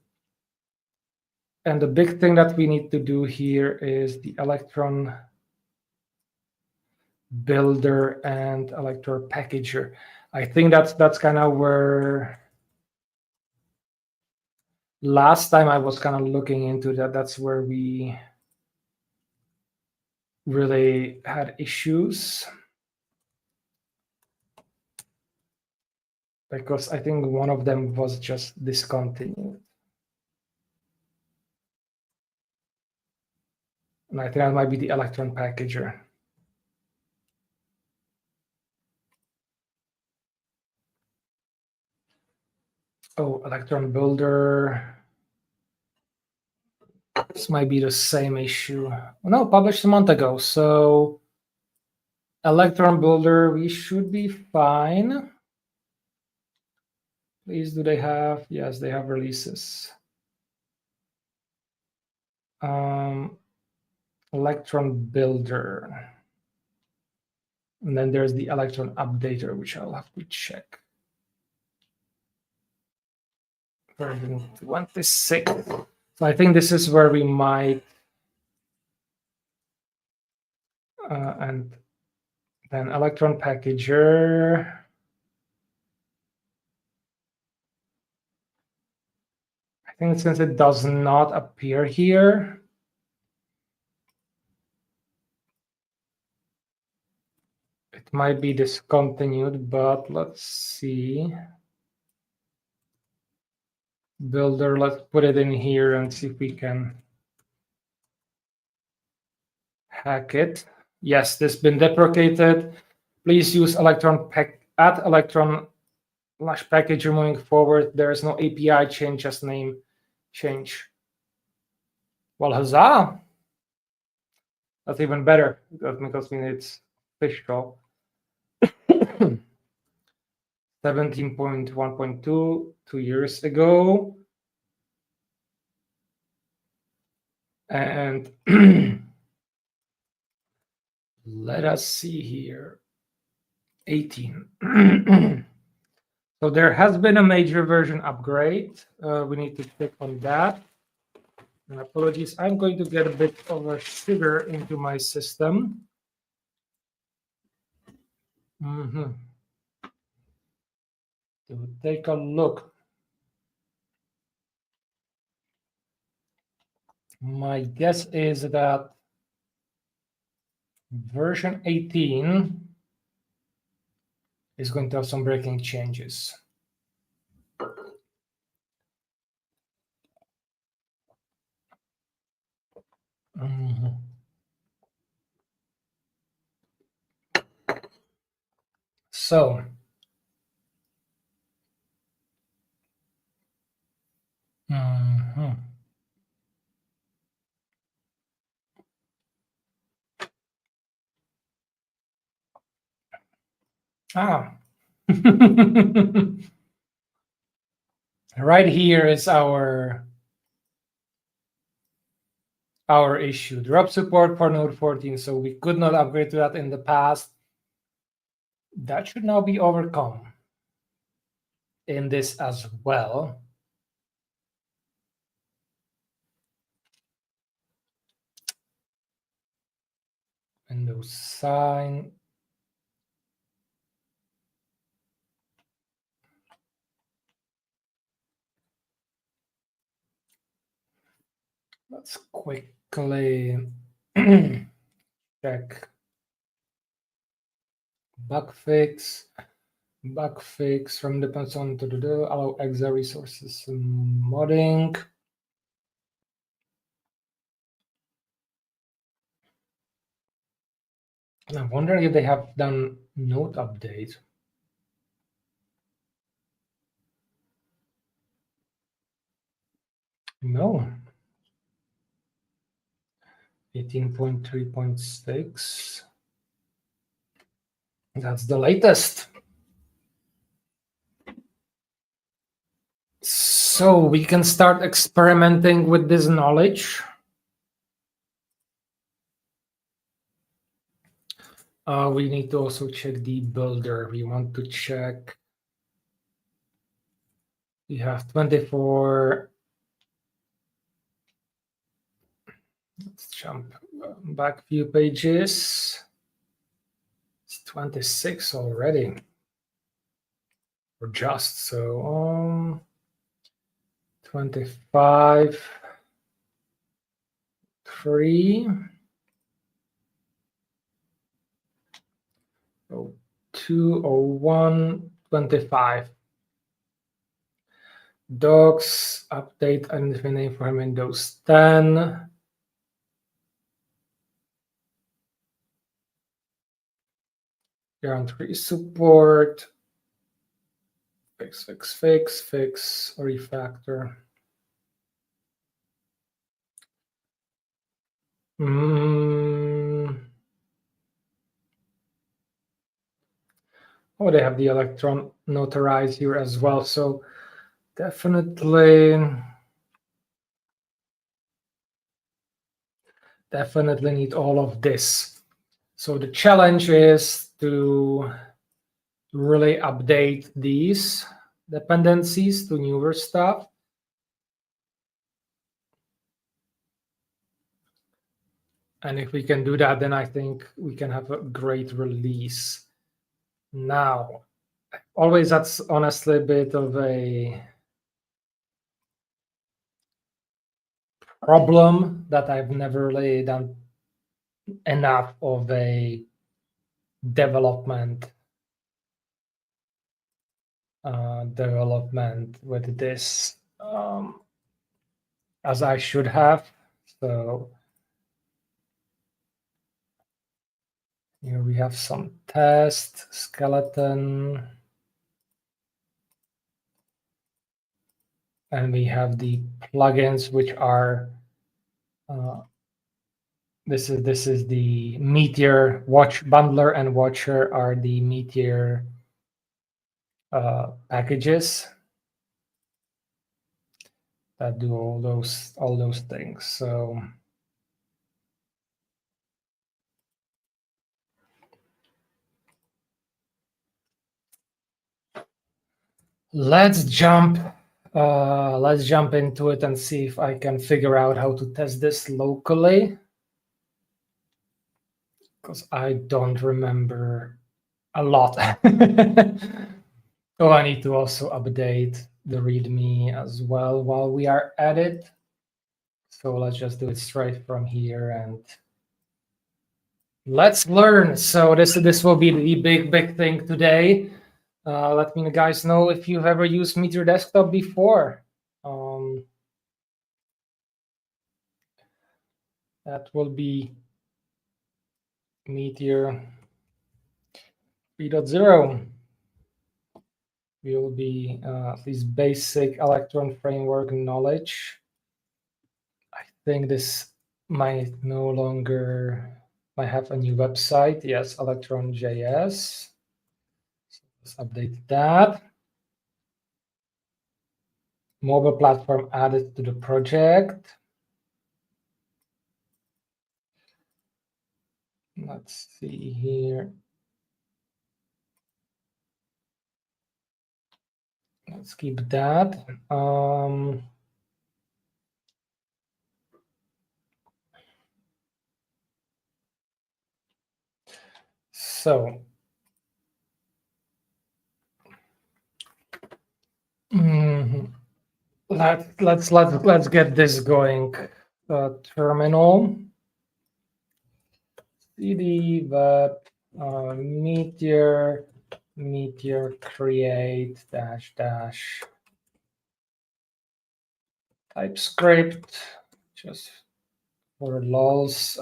and the big thing that we need to do here is the Electron builder and Electron packager. I think that's kind of where last time I was kind of looking into that. That's where we really had issues. Because I think one of them was just discontinued. And I think that might be the Electron packager. Oh, Electron builder. This might be the same issue. No, published a month ago. So Electron builder, we should be fine. Please, do they have? Yes, they have releases. Electron builder. And then there's the Electron updater, which I'll have to check. Version 26. So I think this is where we might, and then Electron packager. I think since it does not appear here, it might be discontinued, but let's see. Builder, let's put it in here and see if we can hack it. Yes, this has been deprecated. Please use Electron /packager moving forward. There is no API change, just name change. Well, huzzah! That's even better because we need official. 17.1.2, 2 years ago. And let us see here. 18. So there has been a major version upgrade. We need to click on that. And apologies, I'm going to get a bit of a sugar into my system. To take a look. My guess is that version 18 is going to have some breaking changes. So right here is our issue. Drop support for node 14. So we could not upgrade to that in the past. That should now be overcome in this as well. Windows sign. Let's quickly check bug fix from depends on to allow exa resources modding. I'm wondering if they have done node update. No. 18.3.6. That's the latest. So we can start experimenting with this knowledge. We need to also check the builder. We want to check. We have 24. Let's jump back a few pages. It's 26 already. Or just so 25. 3. 201 25. Docs update and name for Windows 10. Guarantee support. Fix, refactor. Oh, they have the Electron notarized here as well. So definitely need all of this. So the challenge is to really update these dependencies to newer stuff. And if we can do that, then I think we can have a great release. Now, always that's honestly a bit of a problem that I've never really done enough of a development with this as I should have. So here we have some test skeleton, and we have the plugins, which are this is the Meteor Watch Bundler and Watcher are the Meteor packages that do all those things. So let's jump into it and see if I can figure out how to test this locally, because I don't remember a lot. Oh, I need to also update the README as well while we are at it. So let's just do it straight from here and let's learn. So this will be the big thing today. Let me guys know if you've ever used Meteor Desktop before. That will be Meteor 3.0. Will be at least basic Electron framework knowledge. I think this might no longer have a new website. Yes, Electron.js. So let's update that. Mobile platform added to the project. Let's see here. Let's keep that. So let's get this going. Terminal cd web meteor create dash TypeScript, just for lols.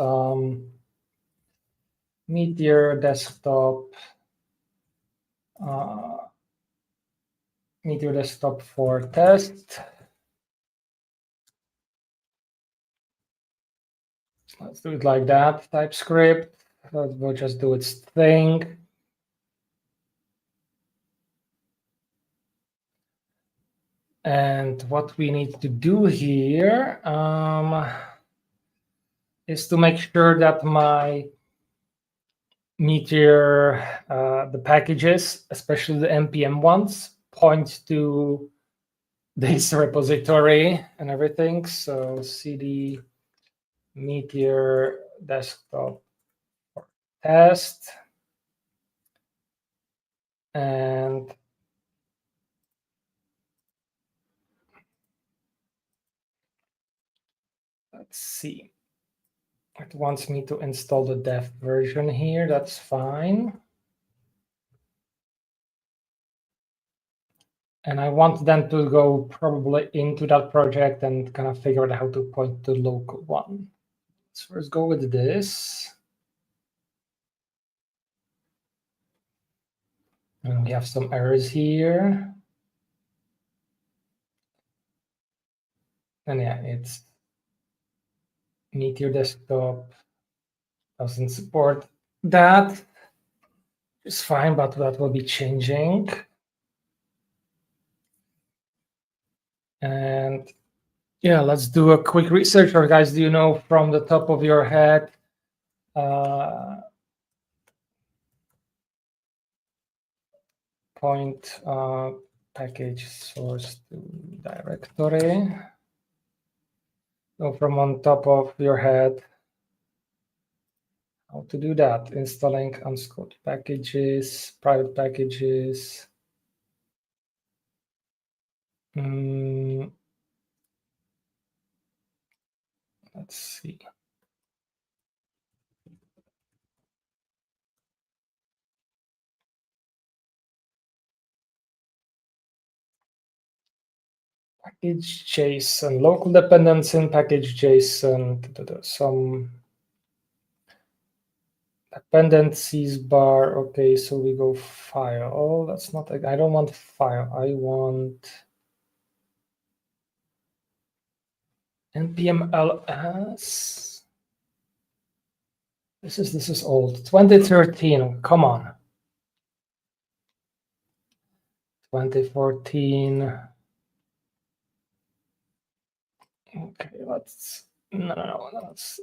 Meteor desktop. Meteor desktop for test. Let's do it like that. TypeScript. We'll just do its thing. And what we need to do here is to make sure that my Meteor, the packages, especially the NPM ones, point to this repository and everything. So cd Meteor desktop for test. And let's see. It wants me to install the dev version here. That's fine. And I want them to go probably into that project and kind of figure out how to point to the local one. Let's first go with this. And we have some errors here. And yeah, it's Meteor Desktop doesn't support that. It's fine, but that will be changing. And yeah, let's do a quick research. Or guys, do you know from the top of your head point package source to directory. So from on top of your head, how to do that? Installing unscoped packages, private packages. Let's see. Package JSON, local dependency in package JSON, some dependencies bar. Okay, so we go file. Oh, that's not, I don't want file. I want npm ls. This is old. 2013. Come on. 2014. Okay, let's no, that's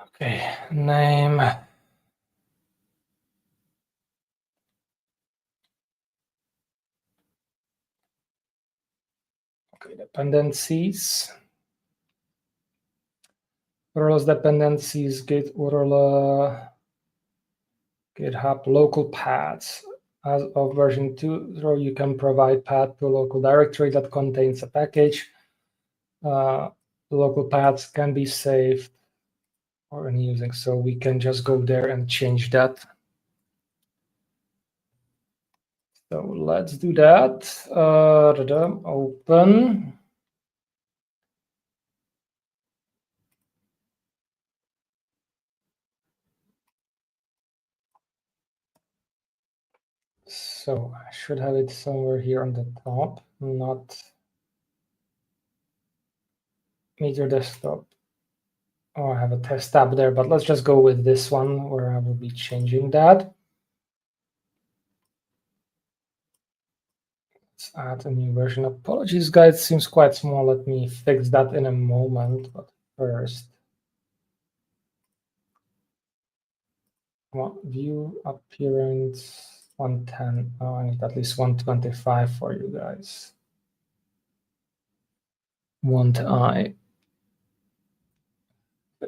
okay, name. Okay, dependencies. URLs dependencies, git URL, GitHub local paths. As of version 2, you can provide path to a local directory that contains a package. The local paths can be saved or using, so we can just go there and change that. So let's do that. Open. So I should have it somewhere here on the top, not Meteor Desktop. Oh, I have a test tab there, but let's just go with this one where I will be changing that. Let's add a new version. Apologies, guys, it seems quite small. Let me fix that in a moment, but first. View appearance 110. Oh, I need at least 125 for you guys. Want I.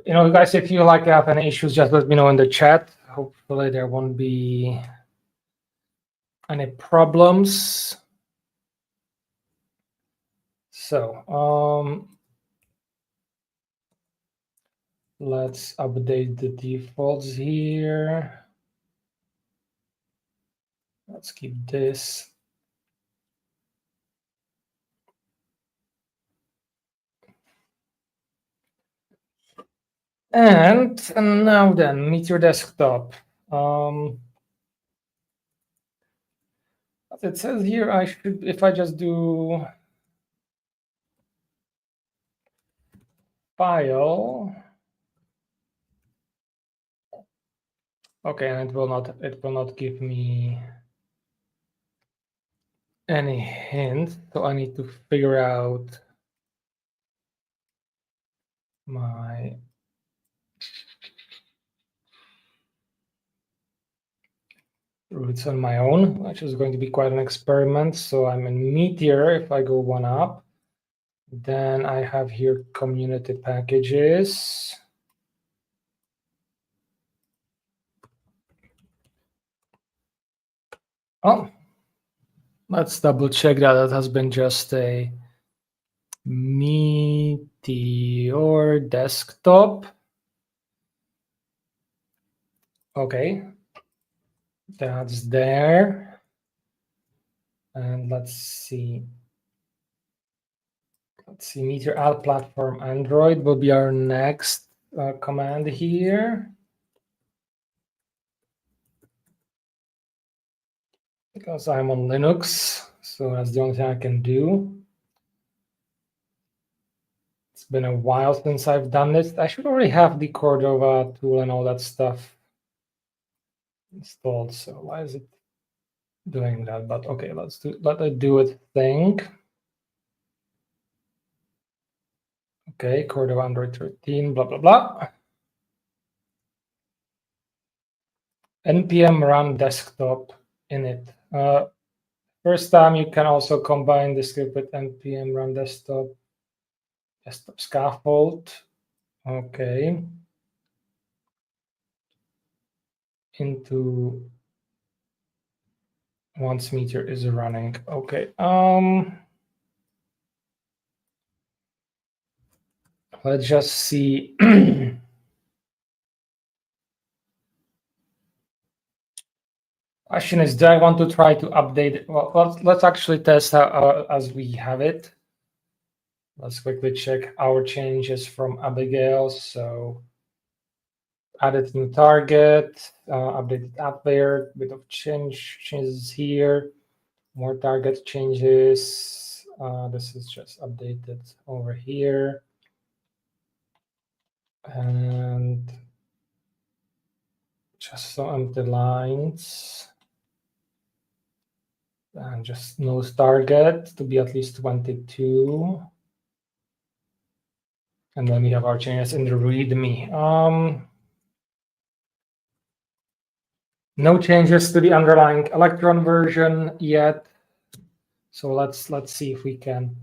You know, guys, if you have any issues, just let me know in the chat. Hopefully there won't be any problems. So let's update the defaults here. Let's keep this. And now then, Meteor Desktop. As it says here, I should, if I just do file, okay, and it will not give me any hint, so I need to figure out my roots on my own, which is going to be quite an experiment. So I'm in Meteor. If I go one up, then I have here community packages. Oh, let's double check that. That has been just a Meteor Desktop. Okay, that's there. And let's see. Let's see, Meteor Alt Platform Android will be our next command here. Because I'm on Linux, so that's the only thing I can do. It's been a while since I've done this. I should already have the Cordova tool and all that stuff installed. So why is it doing that? But okay, let it do its thing. Okay, Cordova Android 13, blah, blah, blah. npm run desktop init. First time you can also combine the script with npm run desktop scaffold. Okay. Into once Meteor is running. Okay. Let's just see. Question is, do I want to try to update it? Well, let's actually test as we have it. Let's quickly check our changes from Abigail. So added new target, updated app layer, bit of changes here, more target changes. This is just updated over here. And just some empty lines. And just nose target to be at least 22. And then we have our changes in the README. No changes to the underlying Electron version yet. So let's see if we can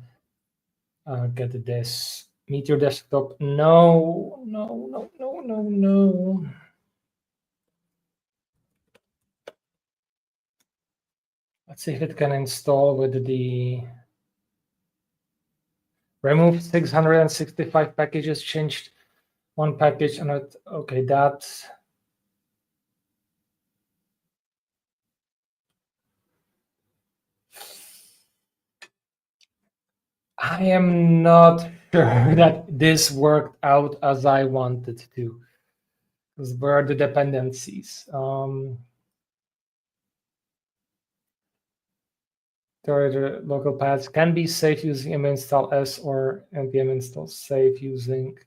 get this. Meteor desktop. No. Let's see if it can install with the remove 665 packages, changed one package, and okay, that's I am not sure that this worked out as I wanted to. Because where are the dependencies? The local paths can be safe using minstall s or npm install safe using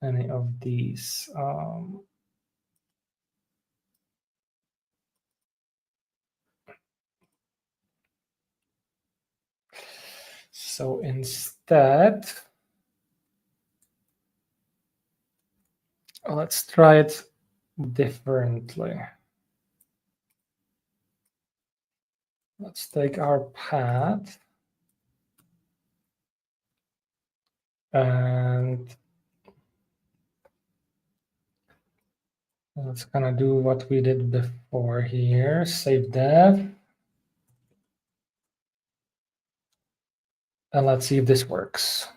any of these. So instead, let's try it differently. Let's take our path and let's kind of do what we did before here. Save dev. And let's see if this works.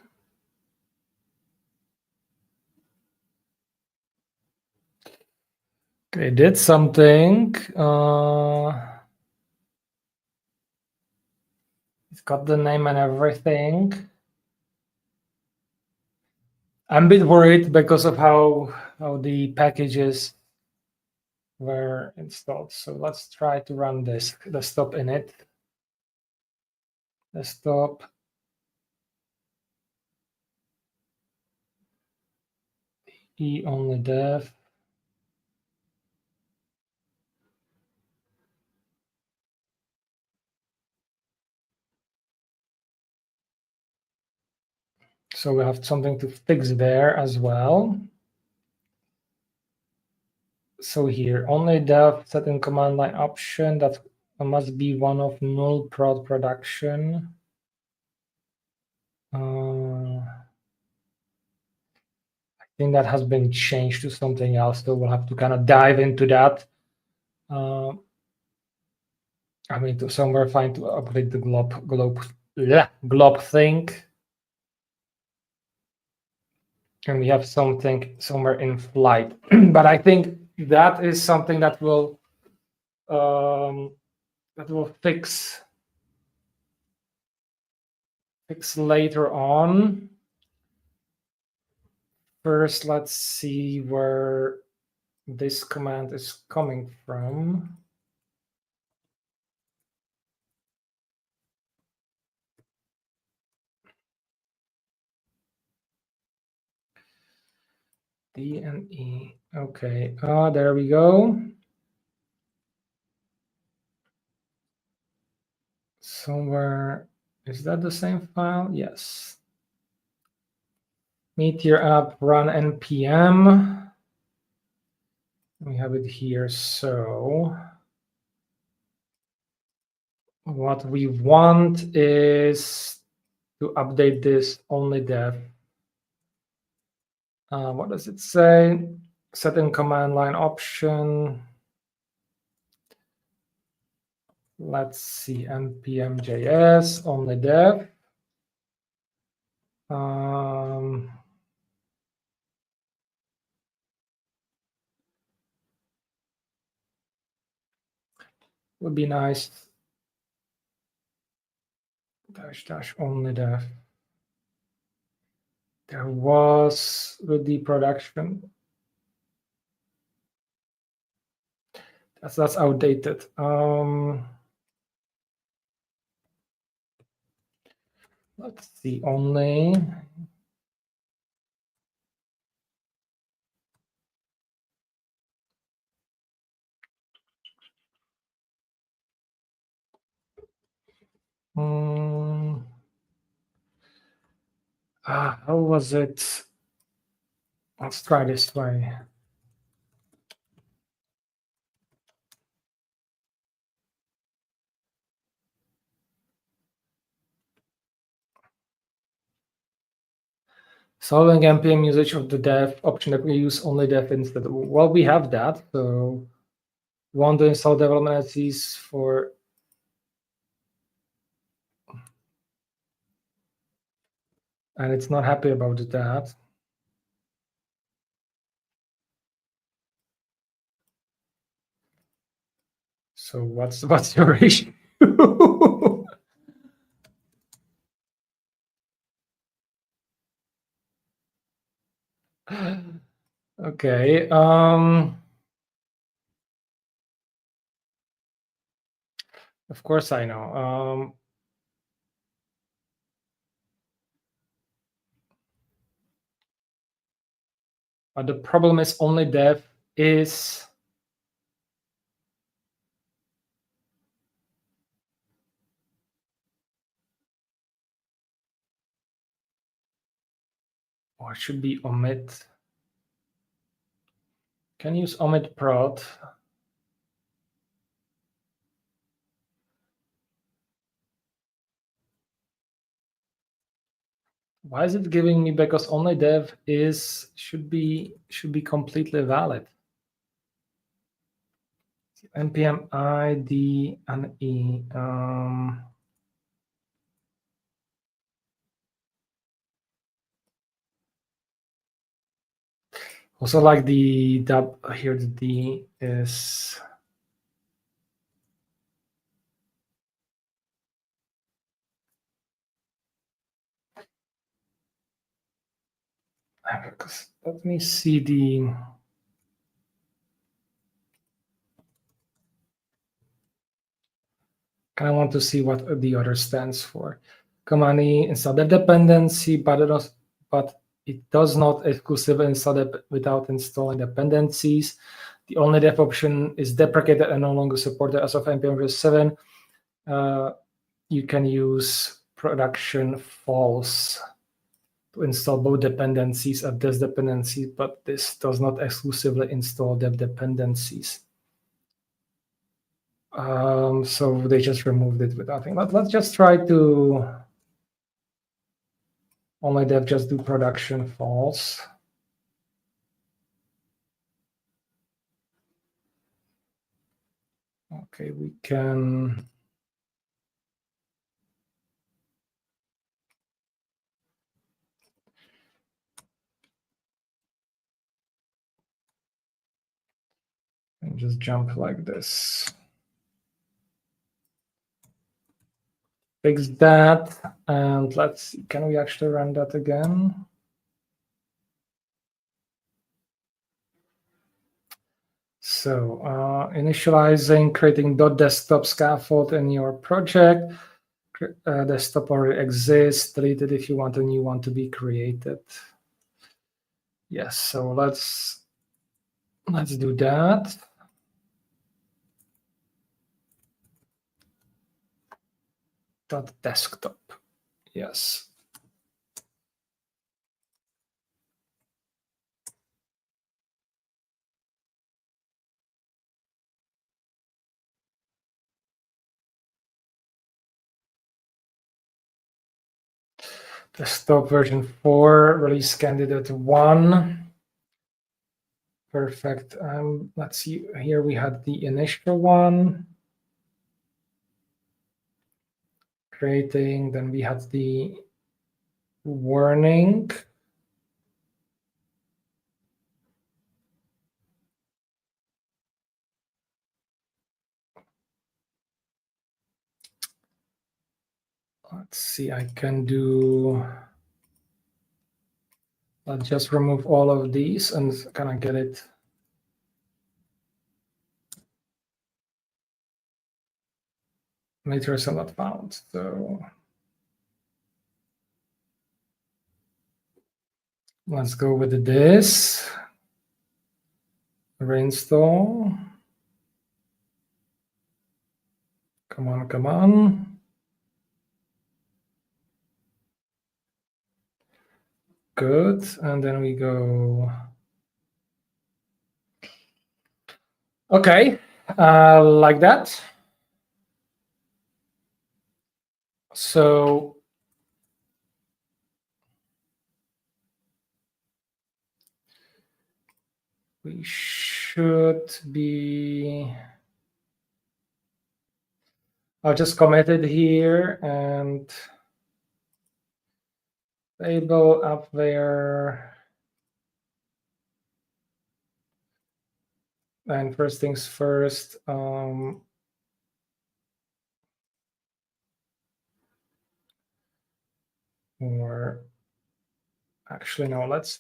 Okay, did something. It's got the name and everything. I'm a bit worried because of how the packages were installed. So let's try to run this desktop init. Desktop. E only dev. So we have something to fix there as well. So here, only dev set in command line option, that must be one of null prod production. I think that has been changed to something else, so we'll have to kind of dive into that. I mean, to somewhere find to update the glob thing. And we have something somewhere in flight. But I think that is something that will fix later on. First, let's see where this command is coming from. DNE. Okay, there we go. Somewhere, is that the same file? Yes. Meteor app run npm. We have it here. So what we want is to update this only dev. What does it say? Set in command line option. Let's see, npm.js only dev. Would be nice. Dash only dev. There was with the production. That's outdated. Let's see, only. How was it? Let's try this way. Solving npm usage of the dev option that we use only dev instead. Well, we have that. So we want to install development SEs for. And it's not happy about that. So what's your issue? Okay. Of course I know. But the problem is only dev is or should be omit. Can use omit prod. Why is it giving me? Because only dev should be completely valid. npm id and e. Also, like the dub here, the D is. Let me see the. I want to see what the other stands for. Command E install dev dependency, but it does not exclusively install it without installing dependencies. The only dev option is deprecated and no longer supported as of npm 7. You can use production false to install both dependencies at this dependency, but this does not exclusively install dev dependencies. So they just removed it with nothing. Let's just try to only dev just do production false. Okay, we can. And just jump like this. Fix that, and let's see, can we actually run that again? So initializing, creating .desktop scaffold in your project. Desktop already exists. Delete it if you want a new one to be created. Yes, so let's do that. .desktop. Yes. Desktop version 4, release candidate 1. Perfect. Let's see, here we had the initial one. Creating, then we had the warning. Let's see, I can do, let's just remove all of these and kind of get it. Meteor is not found, so let's go with this. Reinstall. Come on, come on. Good, and then we go. Okay, like that. So we should be. I'll just commit it here and label up there. And first things first. Or actually, no. Let's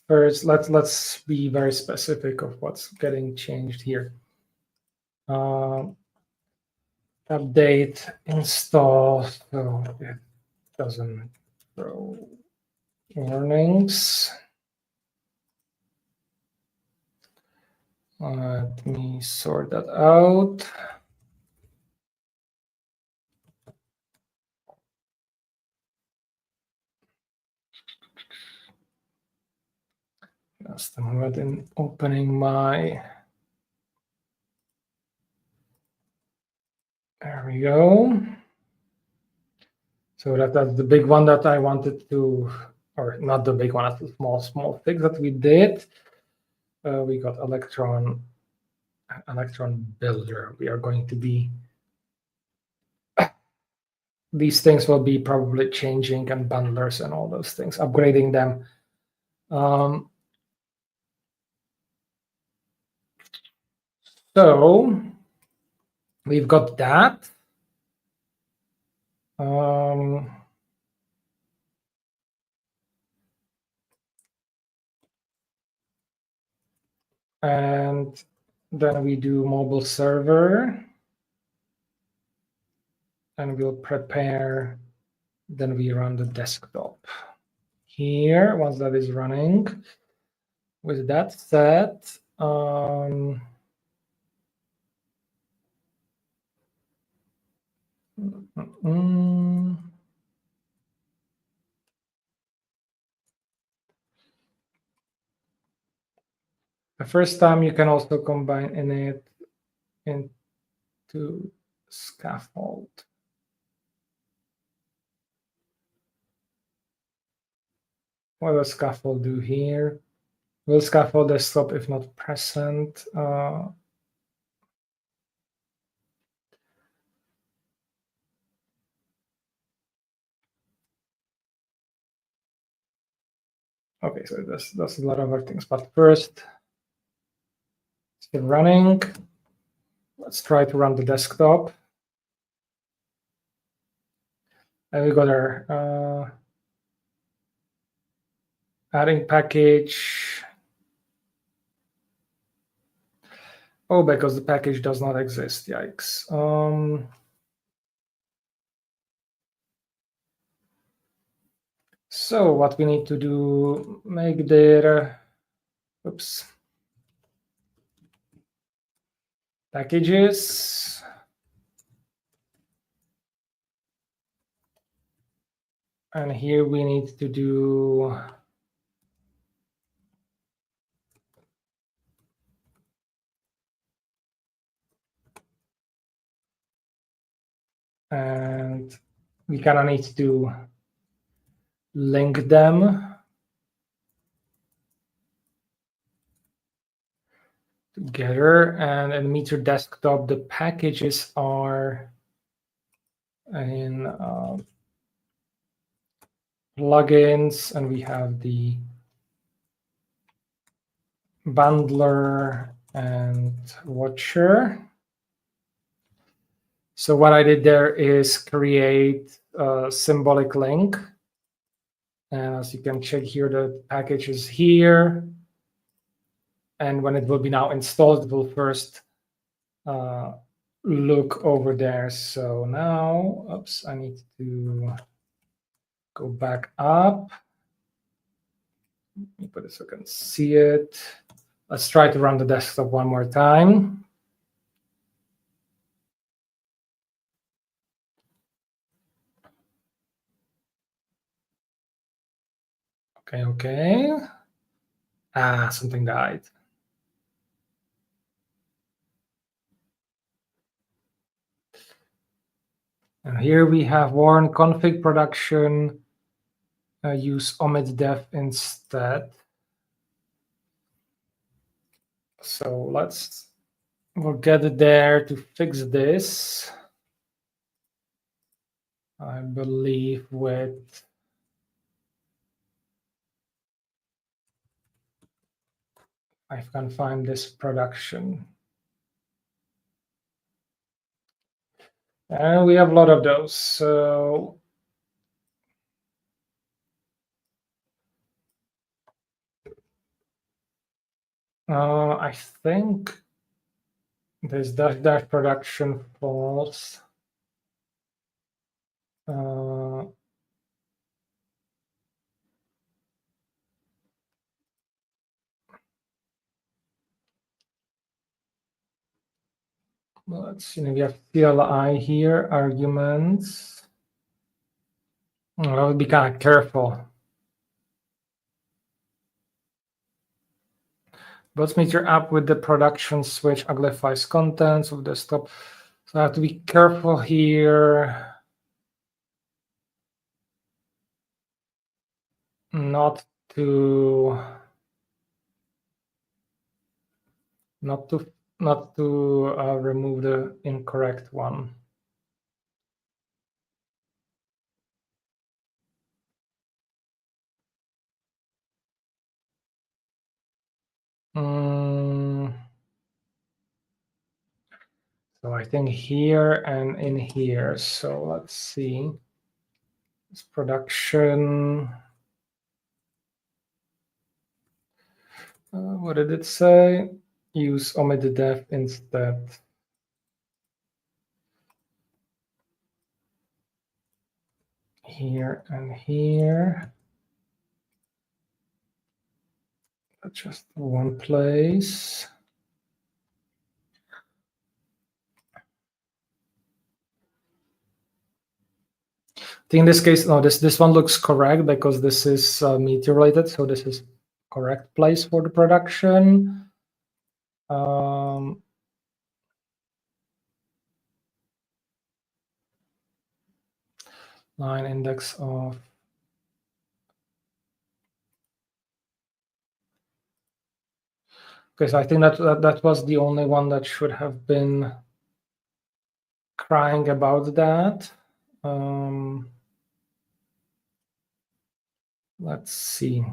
be very specific of what's getting changed here. Update install, so it doesn't throw warnings. Let me sort that out. Just a moment in opening my. There we go. So that's the big one that I wanted to, or not the big one, that's the small fix that we did. We got Electron Builder. We are going to be, these things will be probably changing, and bundlers and all those things, upgrading them. So we've got that. And then we do mobile server, and we'll prepare, then we run the desktop here once that is running. With that said, the first time you can also combine init into scaffold. What does scaffold do here? Will scaffold desktop if not present? Okay, so that's a lot of other things, but first, still running. Let's try to run the desktop. And we got our adding package. Oh, because the package does not exist. Yikes. So what we need to do, make their, oops, packages. And here we need to do and we kind of need to link them together. And in Meteor Desktop, the packages are in plugins, and we have the bundler and watcher. So what I did there is create a symbolic link. And as you can check here, the package is here. And when it will be now installed, it will first look over there. So now, oops, I need to go back up. Let me put it so I can see it. Let's try to run the desktop one more time. Okay. Something died. And here we have warn config production, use omit-def instead. So we'll get it there to fix this. I believe with I can find this production. And we have a lot of those. So I think this dash production false. Let's see, we have CLI here, arguments. I'll be kind of careful. Let's meet your app with the production switch uglifies contents of desktop. So I have to be careful here. Not to remove the incorrect one. So I think here and in here. So let's see. This production. What did it say? Use omit-def instead. Here and here. Just one place. I think in this case, no, this one looks correct because this is Meteor related, so this is correct place for the production. Line index of okay, so I think that was the only one that should have been crying about that. Let's see.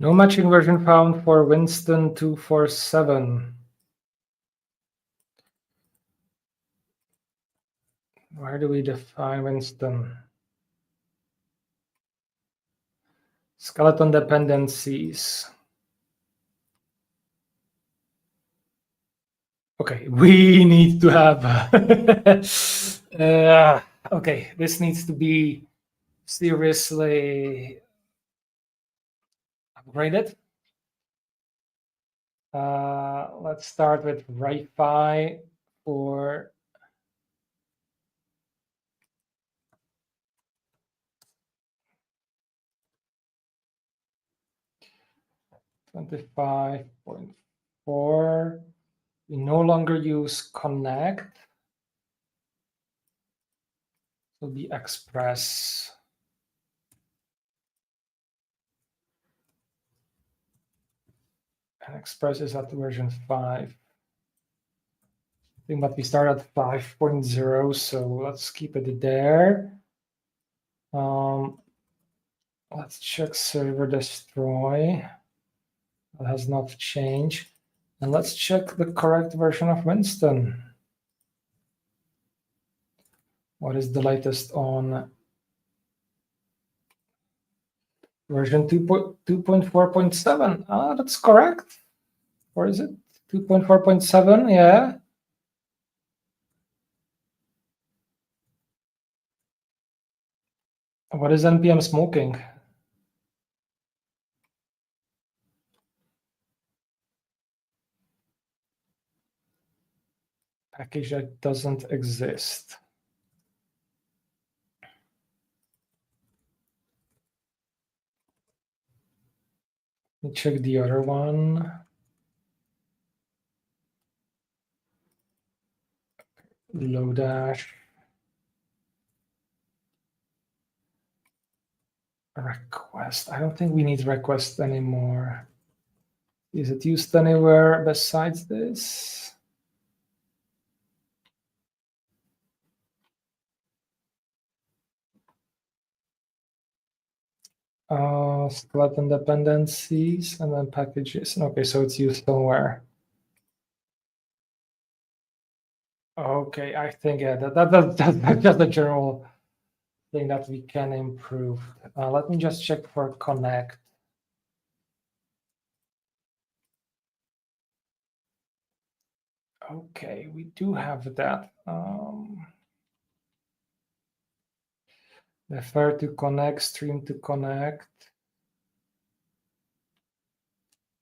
No matching version found for Winston 247. Where do we define Winston? Skeleton dependencies. Okay, we need to have. Okay, this needs to be seriously upgraded. Let's start with Wi-Fi for .5.4. We no longer use connect. will be Express. And Express is at version 5. I think that we start at 5.0, so let's keep it there. Let's check server destroy. That has not changed. And let's check the correct version of Winston. What is the latest on version 2.4.7? Ah, that's correct. Or is it 2.4.7? Yeah. What is npm smoking? Package that doesn't exist. Let me check the other one. Lodash. Request. I don't think we need request anymore. Is it used anywhere besides this? Skeleton dependencies and then packages. Okay, so it's used somewhere. Okay, I think that's just a general thing that we can improve. Let me just check for connect. Okay, we do have that. Refer to connect, stream to connect.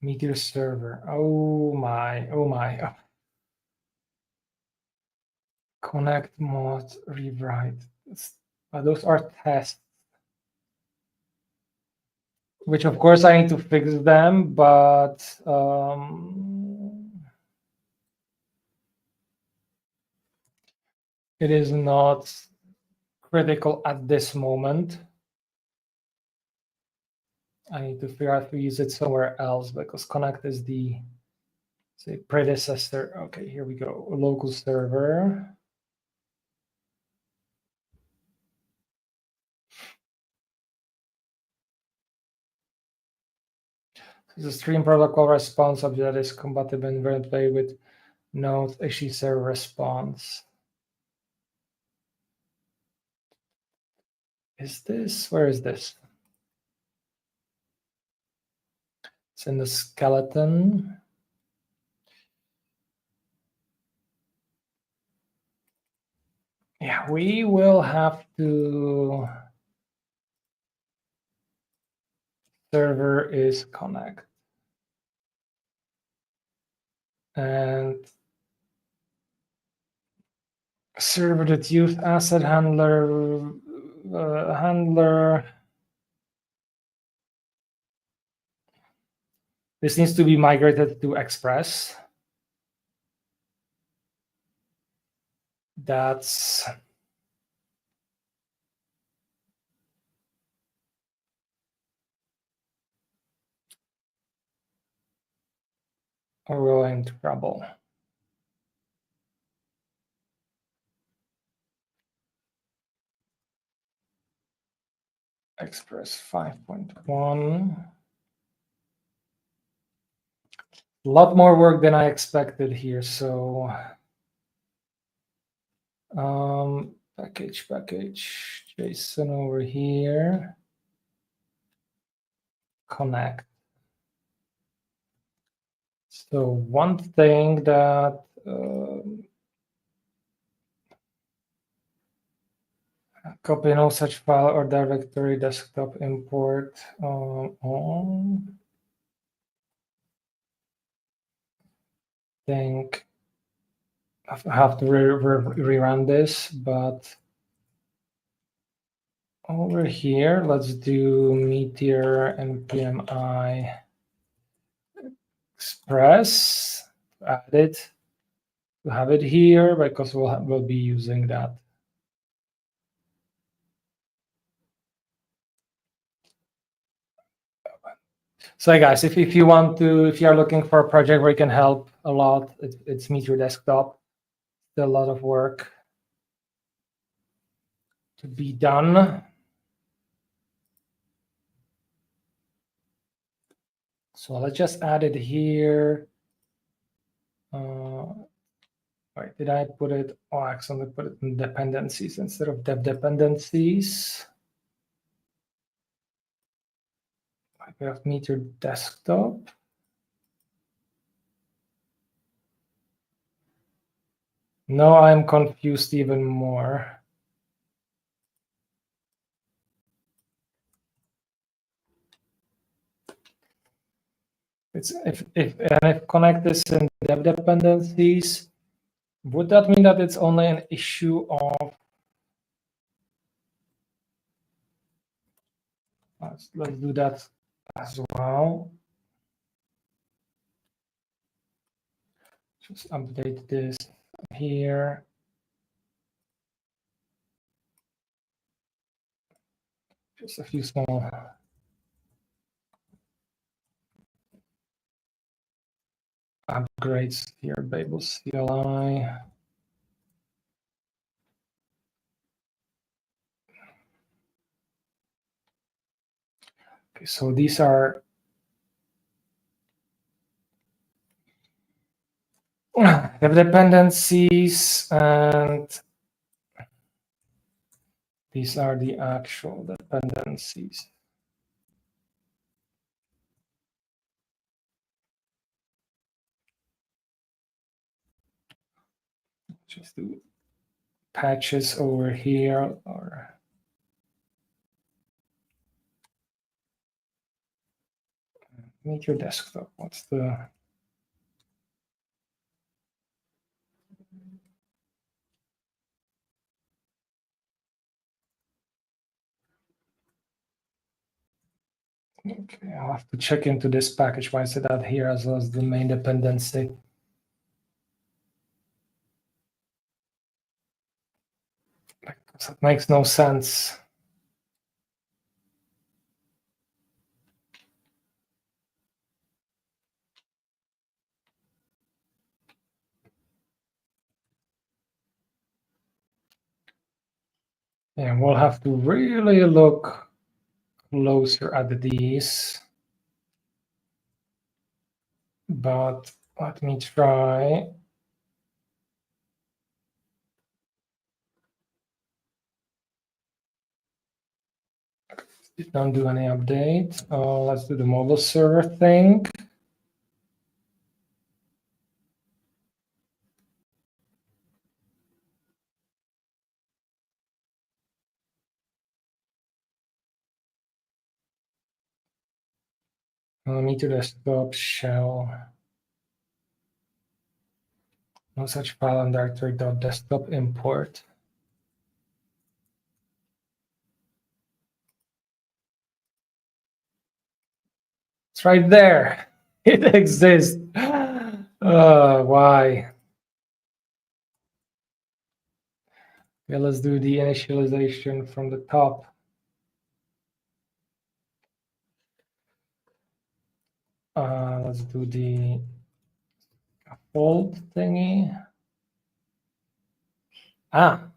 Meteor server. Oh my. Oh. Connect mod rewrite. Those are tests. Which of course I need to fix them, but it is not critical at this moment. I need to figure out to use it somewhere else because connect is the say predecessor. Okay, here we go. Local server. This is a stream protocol response object that is compatible inherently with Node actually server response. Is this? Where is this? It's in the skeleton. Yeah, we will have to. Server is connect. And server that use asset handler. This needs to be migrated to Express. That's we're in trouble. Express 5.1. A lot more work than I expected here. So package, JSON over here. Connect. So one thing that copy no such file or directory desktop import on. Think I have to rerun this, but over here, let's do Meteor npmi express. Add it. To have it here because we'll be using that. So guys, if you want to, if you are looking for a project where you can help a lot, it's Meteor Desktop. Still a lot of work to be done. So let's just add it here. Right, did I put it? Oh, I accidentally put it in dependencies instead of dev dependencies. We have Meteor Desktop. No, I'm confused even more. It's if connect this in dev dependencies, would that mean that it's only an issue of? Let's do that as well. Just update this here. Just a few small upgrades here, Babel CLI. Okay, so these are dev dependencies, and these are the actual dependencies. Just do patches over here, or Meteor Desktop. What's the? Okay, I'll have to check into this package. Why is it out here as well as the main dependency? That makes no sense. Yeah, we'll have to really look closer at these. But let me try. Don't do any update. Let's do the mobile server thing. Meteor Desktop shell. No such file on directory.desktop import. It's right there. It exists. Why? Okay, let's do the initialization from the top. Let's do the fold thingy. And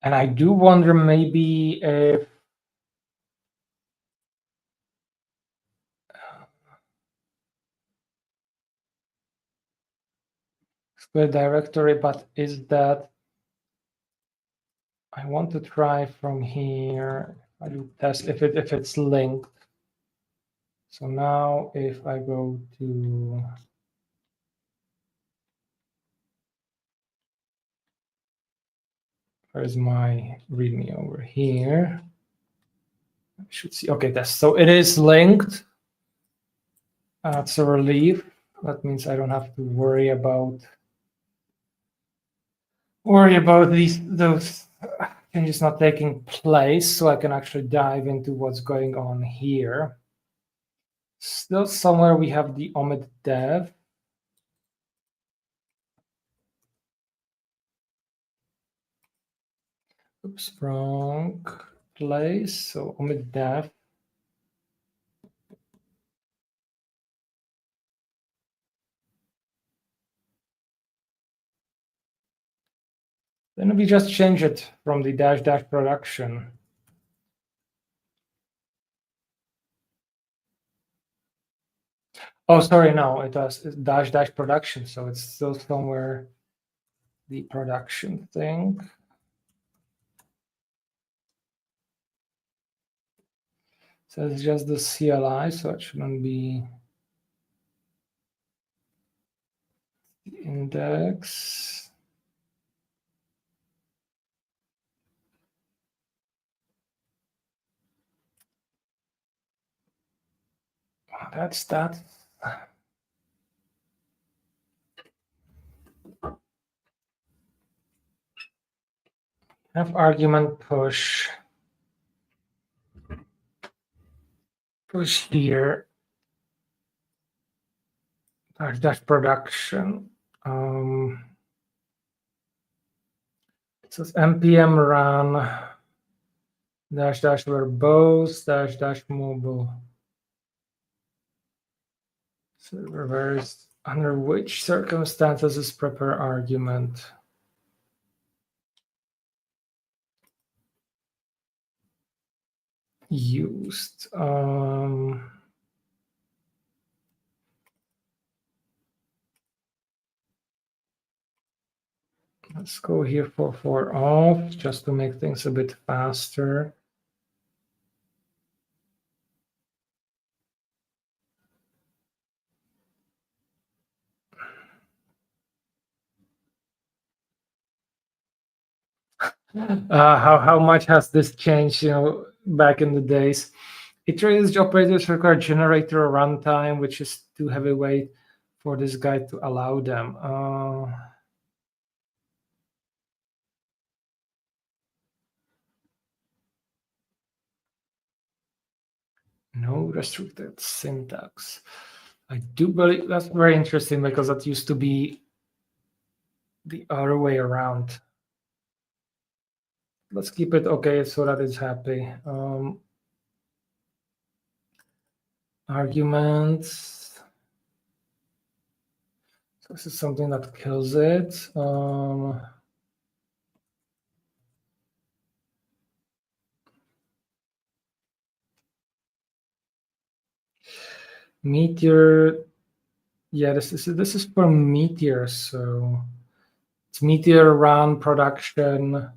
I do wonder maybe if the directory, but is that I want to try from here. I do test if it's linked. So now if I go to where's my README over here? I should see. Okay, test. So it is linked. That's a relief. That means I don't have to worry about those changes not taking place. So I can actually dive into what's going on here. Still somewhere we have the omit dev. Oops, wrong place. So omit def. Then we just change it from the dash production. Oh, sorry, no, it was dash production. So it's still somewhere the production thing. So it's just the CLI, so it shouldn't be the index. That's that. Have argument push here. Dash production. It says npm run dash verbose dash mobile. So reverse under which circumstances is proper argument used. Let's go here for off just to make things a bit faster. How much has this changed? Back in the days, iterate operators require generator runtime, which is too heavyweight for this guy to allow them. No restricted syntax. I do believe that's very interesting because that used to be the other way around. Let's keep it okay so that it's happy. Arguments. So this is something that kills it. Meteor. Yeah, this is for Meteor. So it's Meteor run production.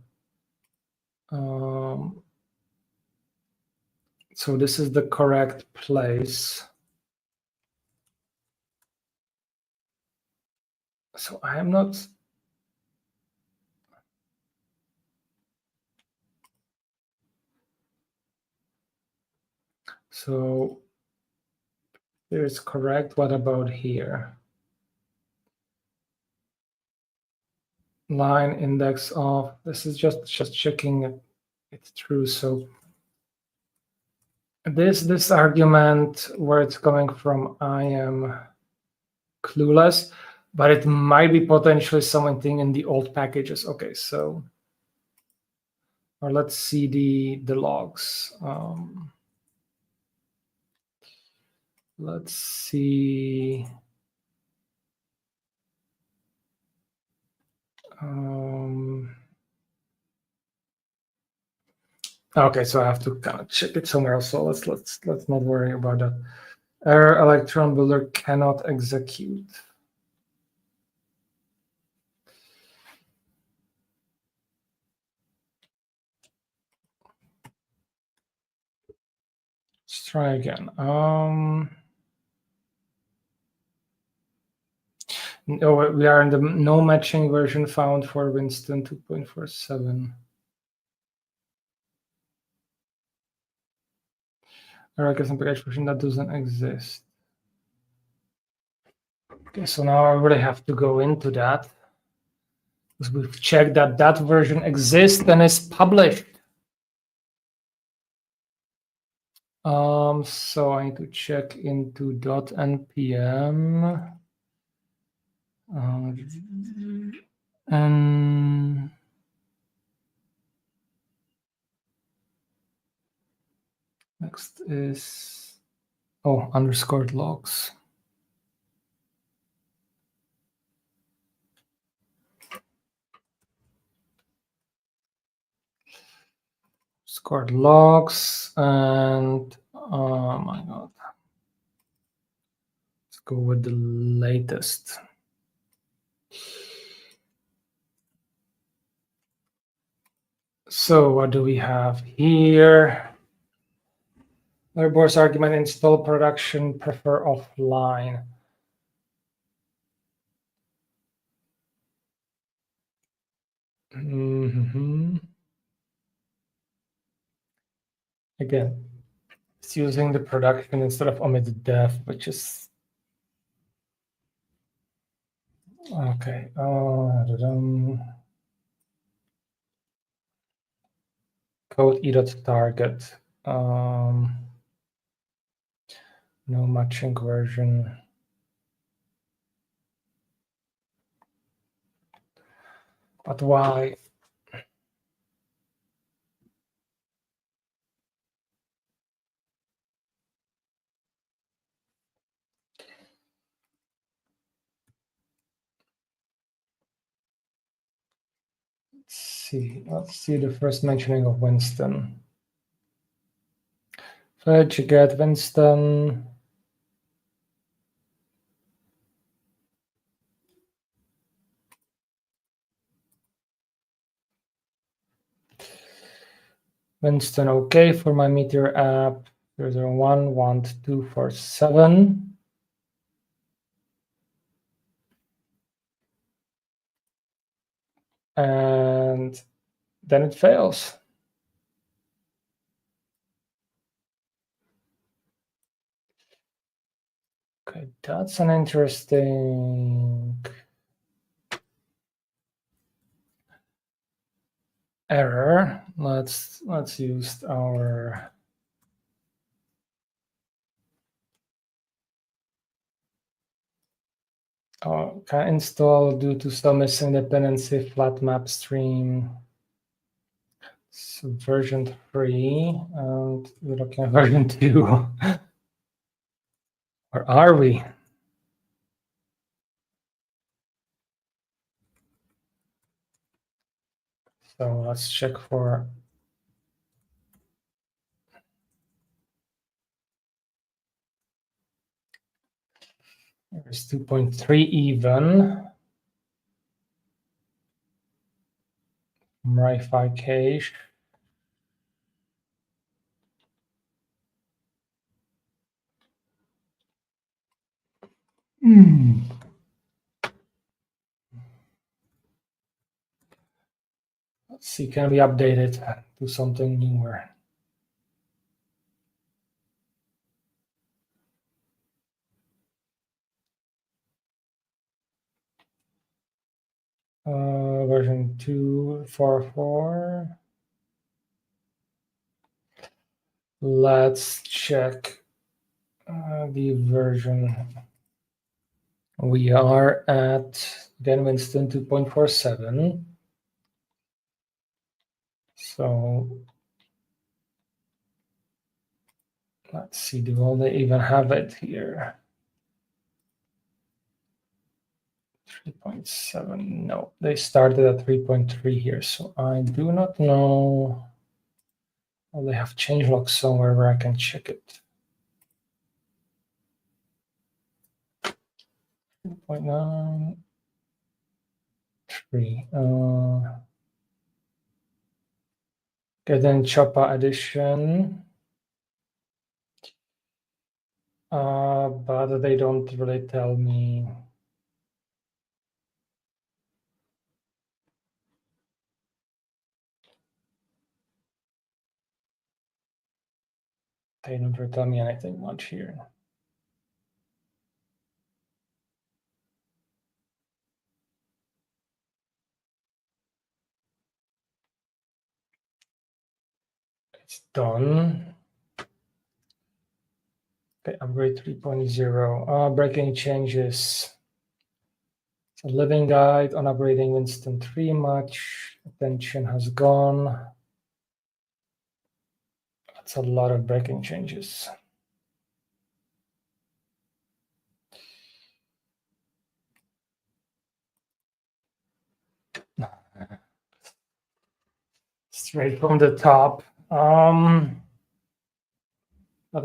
So this is the correct place. So I am not. So here is correct. What about here? Line index of, this is just checking it's true. So this argument where it's coming from, I am clueless, but it might be potentially something in the old packages. Okay, so or let's see the logs. Let's see. Okay, so I have to kind of check it somewhere else. So let's not worry about that. Error electron builder cannot execute. Let's try again. No, we are in the no matching version found for Winston 2.47. Error custom package version that doesn't exist. Okay, so now I really have to go into that because we've checked that that version exists and is published. So I need to check into .npm. And next is, underscored logs. Scored logs, and oh my god, let's go with the latest. So what do we have here? Letterboard's argument: install production, prefer offline. Again, it's using the production instead of omit dev, which is okay. Code e.target. No matching version. But why? Let's see the first mentioning of Winston. Fetch, get Winston. Winston, okay for my Meteor app. 0011247. And then it fails. Okay, that's an interesting error. Let's use our can install due to some missing dependency flat map stream. So version 3, and we're looking at version 2. Where are we? So let's check for there's 2.3 even. Verify cache. Let's see, can we update it to something newer? Version 2.4.4. Let's check the version. We are at, again, Winston 2.47. So let's see, do they even have it here? 3.7, no, they started at 3.3 here. So I do not know. Well, they have changelog somewhere where I can check it. 2.9, 3. Okay, then Choppa edition. But they don't really tell me. They don't really tell me anything much here. It's done. Okay, upgrade 3.0. Breaking changes. So living guide on upgrading Winston 3 much. Attention has gone. That's a lot of breaking changes. Straight from the top. But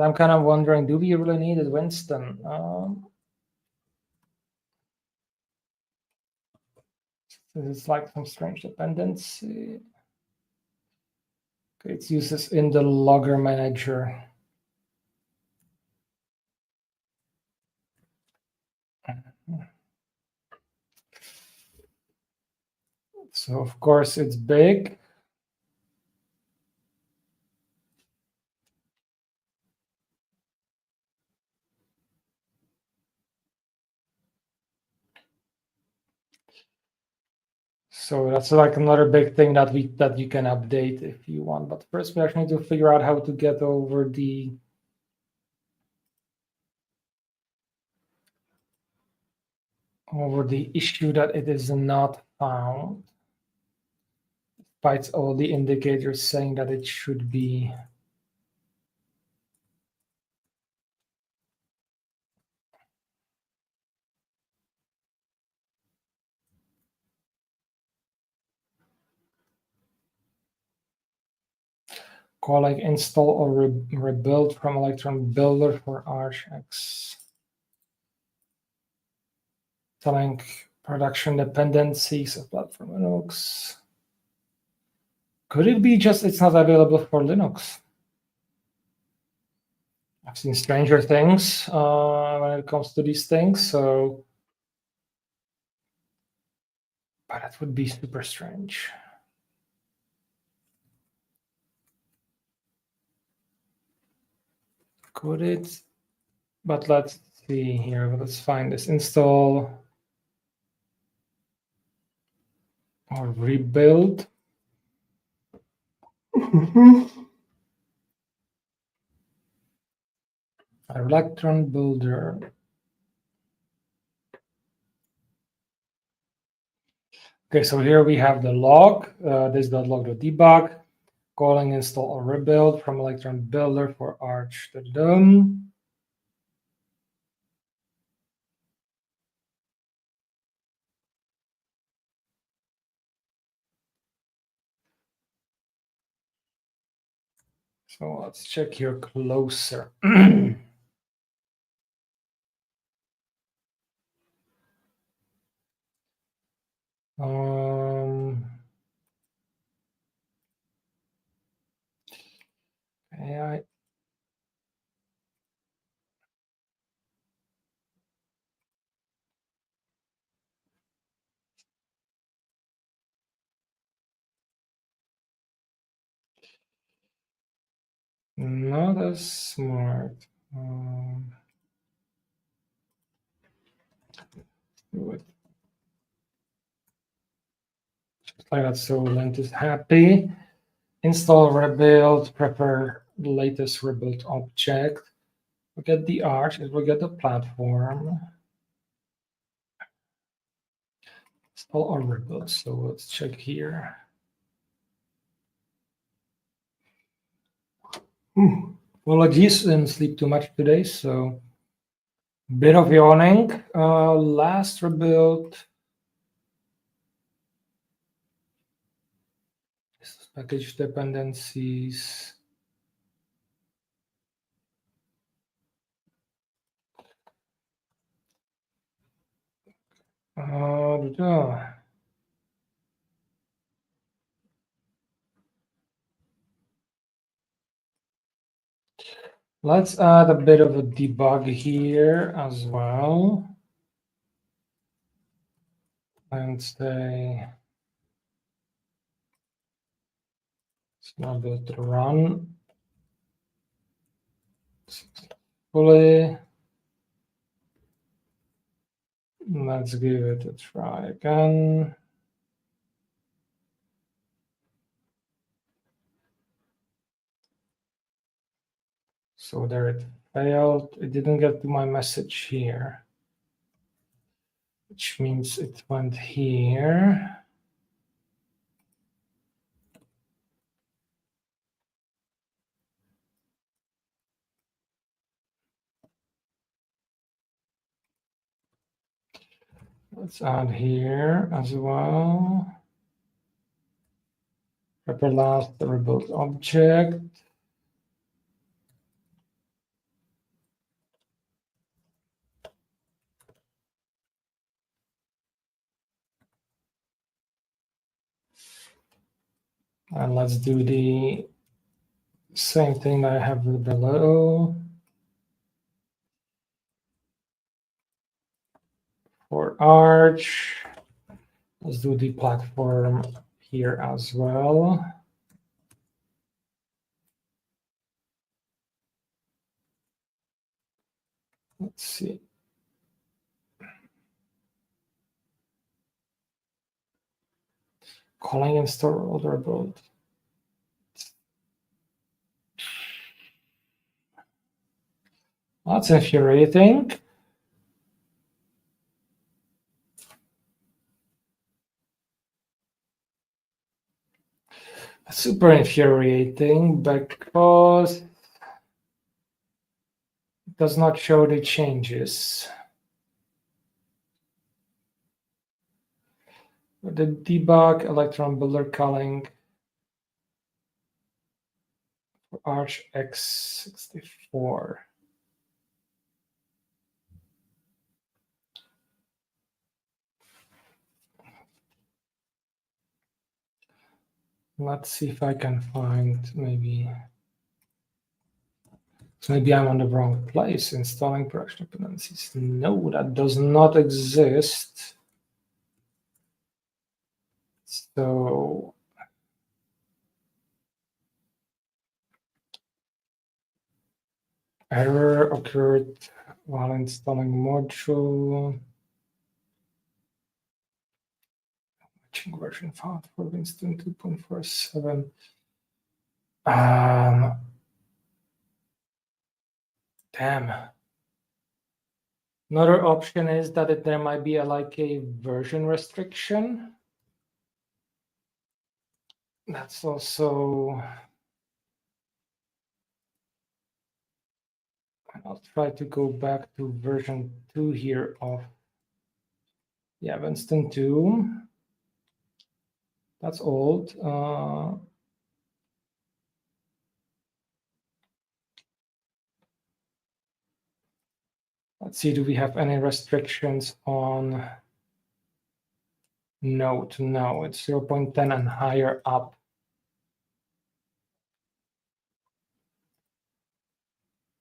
I'm kind of wondering, do we really need it, Winston? This is like some strange dependency. Okay, it's uses in the logger manager. So of course it's big. So that's like another big thing that you can update if you want. But first we actually need to figure out how to get over the issue that it is not found, despite all the indicators saying that it should be. Calling install or rebuild from Electron Builder for Arch-X. Telling production dependencies of platform Linux. Could it be just it's not available for Linux? I've seen stranger things when it comes to these things, so. But that would be super strange. Could it? But let's see here. Let's find this install or rebuild. Electron Builder. Okay, so here we have the log. This .log.debug. Calling install or rebuild from Electron Builder for Arch. So let's check here closer. AI. Not as smart. Do it. Just like that, so Lint is happy. Install, rebuild, prepare the latest rebuild object. We get the arch, it will get the platform. Install or rebuild. So let's check here. Apologies, didn't sleep too much today, so bit of yawning. Last rebuild. This is package dependencies. Let's add a bit of a debug here as well. And say it's not built to run successfully. Let's give it a try again. So there it failed. It didn't get to my message here, which means it went here. Let's add here as well. Prepare last the rebuild object. And let's do the same thing that I have below. For Arch, let's do the platform here as well. Let's see. Calling install order build. That's infuriating. Super infuriating because it does not show the changes. The debug electron builder calling for Arch x64. Let's see if I can find maybe. So maybe I'm on the wrong place. Installing production dependencies. No, that does not exist. So error occurred while installing module. Matching version found for Winston 2.47. Damn. Another option is that there might be like a version restriction. That's also. I'll try to go back to version 2 here of Winston 2. That's old. Let's see, do we have any restrictions on Node? No, it's 0.10 and higher up.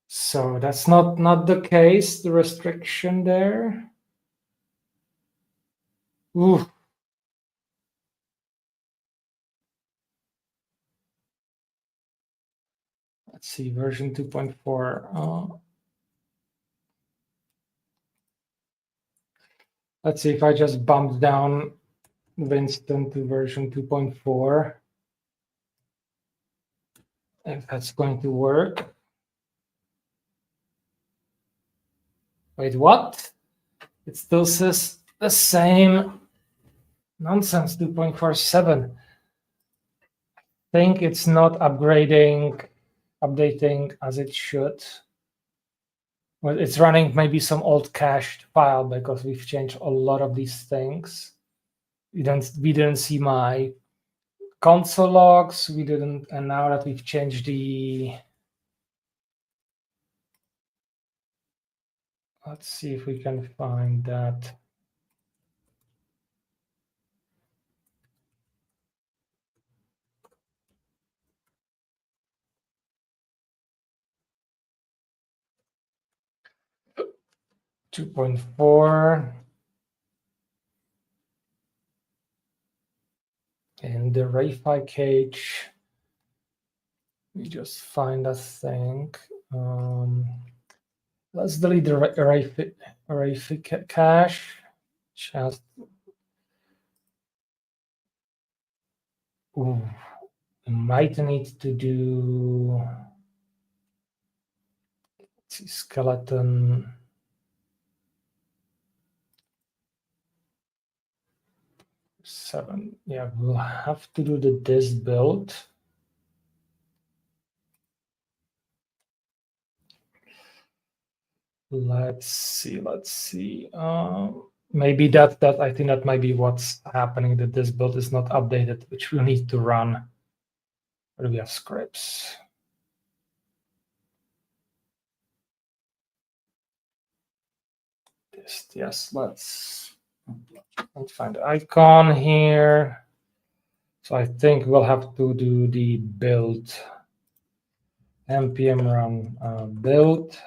So that's not the case, the restriction there. Ooh. Let's see, version 2.4. Let's see if I just bumped down Winston to version 2.4. If that's going to work. Wait, what? It still says the same nonsense, 2.47. I think it's not updating as it should. Well, it's running maybe some old cached file because we've changed a lot of these things. We didn't see my console logs. We didn't, and now that we've changed the. Let's see if we can find that. .4 in the Ray-Fi cache. We just find a thing. Let's delete the array cache. Just we might need to do. Let's see, skeleton. Seven. Yeah, we'll have to do the this build. Let's see. maybe that I think that might be what's happening, that this build is not updated, which we need to run. Where do we have scripts? Yes, let's find the icon here. So I think we'll have to do the build, npm run build.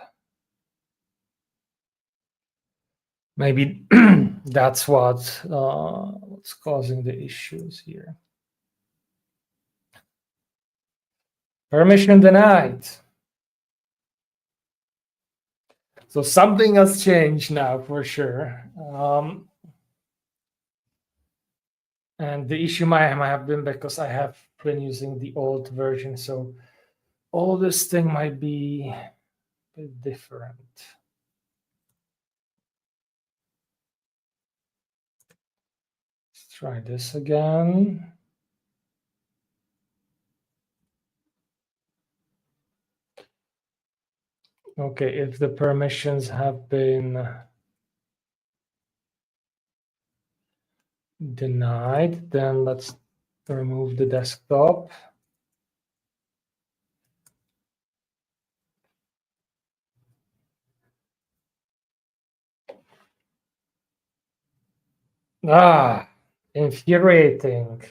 Maybe that's what's causing the issues here. Permission denied. So something has changed now for sure. And the issue might have been because I have been using the old version. So all this thing might be a bit different. Let's try this again. Okay, if the permissions have been denied, then let's remove the desktop. Infuriating.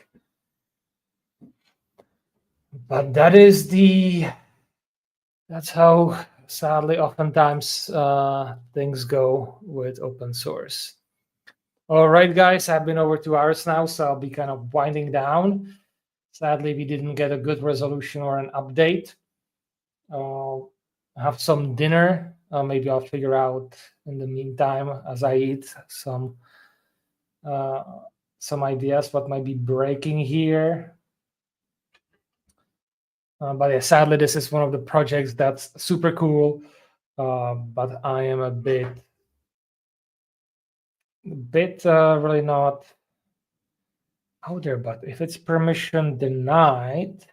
But that's how sadly oftentimes things go with open source. All right, guys, I've been over 2 hours now, so I'll be kind of winding down. Sadly, we didn't get a good resolution or an update. Have some dinner. Maybe I'll figure out in the meantime as I eat some ideas what might be breaking here. But yeah, sadly, this is one of the projects that's super cool, but I am a bit really not out there. But if it's permission denied,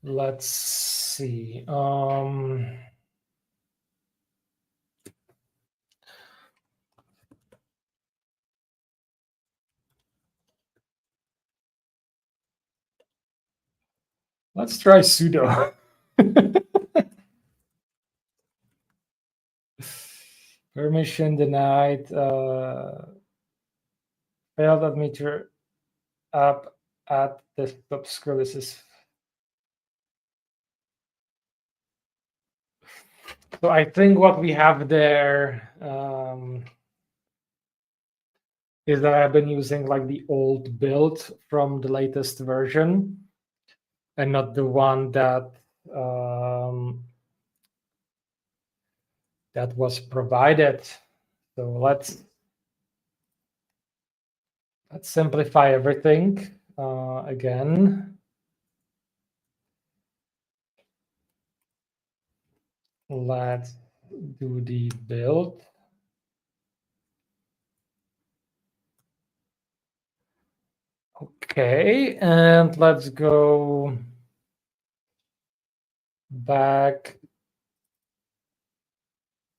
let's see. Let's try sudo. Permission denied. Failed at Meteor app at desktop scroll. This is. So I think what we have there is that I've been using like the old build from the latest version and not the one that that was provided. So let's simplify everything again. Let's do the build. Okay, and let's go back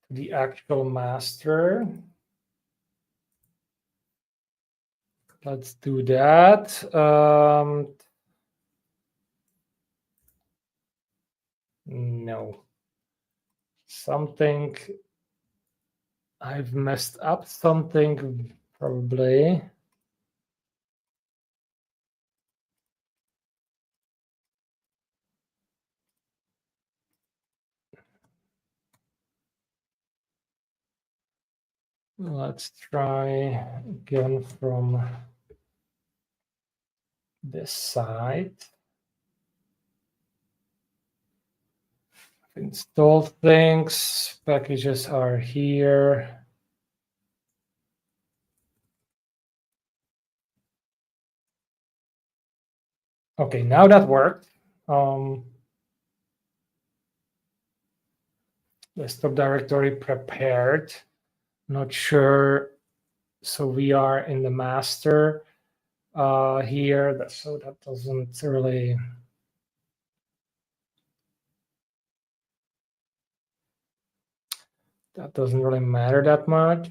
to the actual master. Let's do that. No. Something I've messed up something probably. Let's try again from this side. Installed things, packages are here. Okay, now that worked. Desktop directory prepared. Not sure. So we are in the master here. So that doesn't really. that doesn't really matter that much.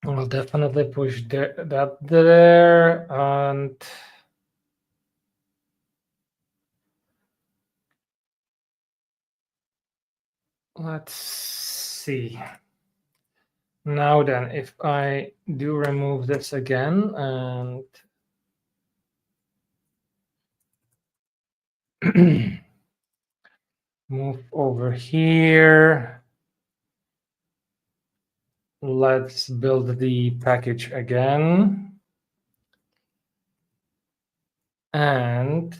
I'll definitely push that there, and let's see. Now then, if I do remove this again and move over here, let's build the package again. And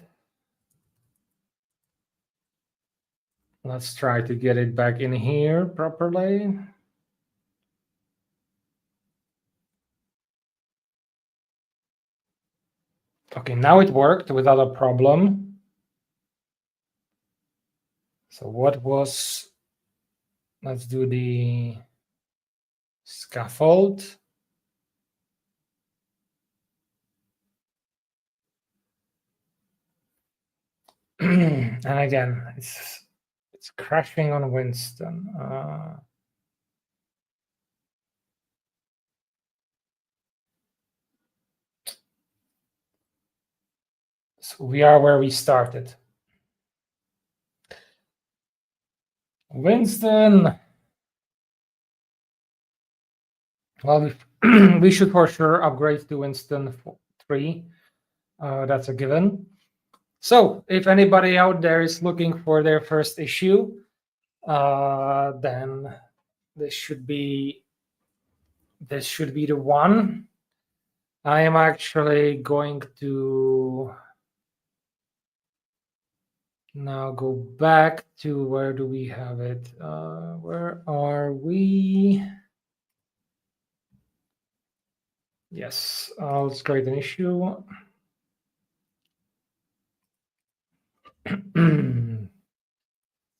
let's try to get it back in here properly. Okay, now it worked without a problem. So what was, let's do the scaffold. And again, it's crashing on Winston. So we are where we started. Winston. Well, we should for sure upgrade to Winston 3. That's a given. So if anybody out there is looking for their first issue, then this should be the one. I am actually going to now go back to where do we have it? Where are we? Yes, let's create an issue.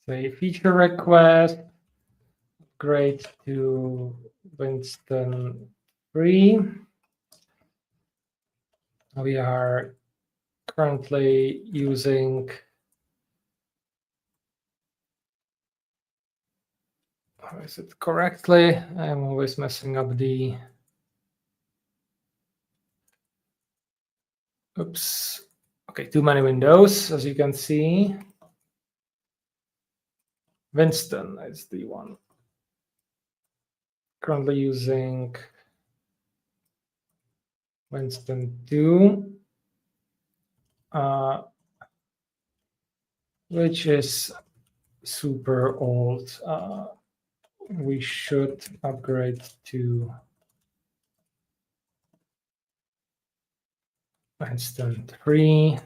Say feature request, upgrade to Winston 3. We are currently using is it correctly? I'm always messing up the oops. Okay, too many windows, as you can see. Winston is the one. Currently using Winston 2, which is super old. We should upgrade to Winston 3.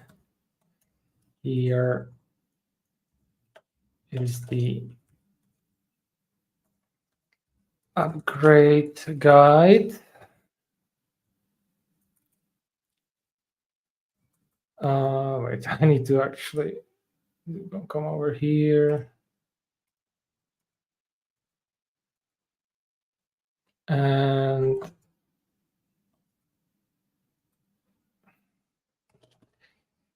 Here is the upgrade guide. Wait, I need to actually come over here. And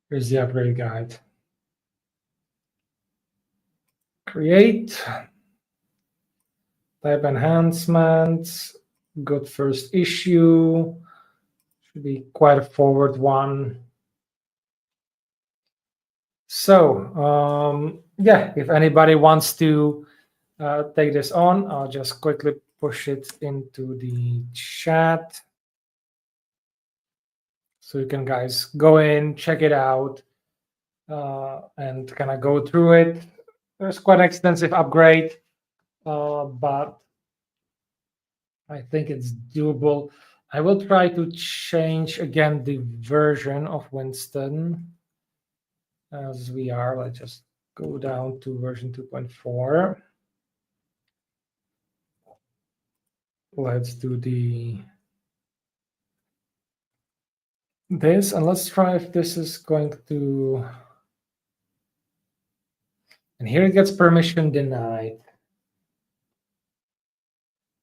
here's the upgrade guide. Create, type enhancements, good first issue, should be quite a forward one. So yeah, if anybody wants to take this on, I'll just quickly push it into the chat. So you can guys go in, check it out, and kind of go through it. There's quite an extensive upgrade, but I think it's doable. I will try to change again the version of Winston as we are. Let's just go down to version 2.4. Let's do this, and let's try if this is going to. And here it gets permission denied.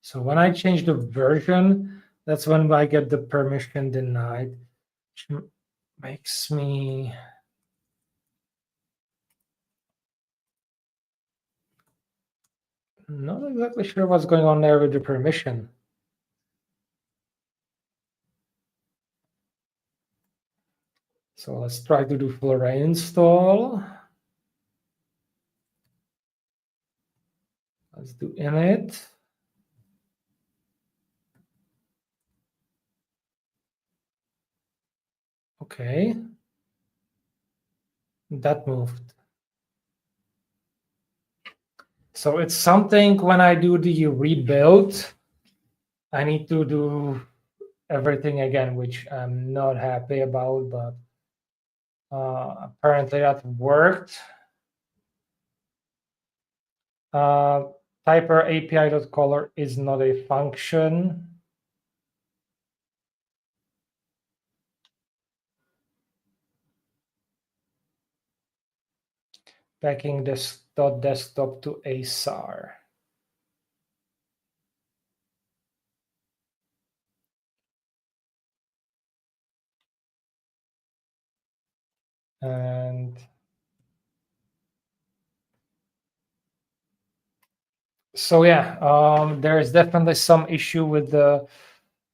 So when I change the version, that's when I get the permission denied, which makes me not exactly sure what's going on there with the permission. So let's try to do full reinstall. Let's do init. Okay. That moved. So it's something when I do the rebuild, I need to do everything again, which I'm not happy about, but apparently that worked. Typer API.color is not a function. Backing this .desktop to ASAR. And so yeah, there is definitely some issue with the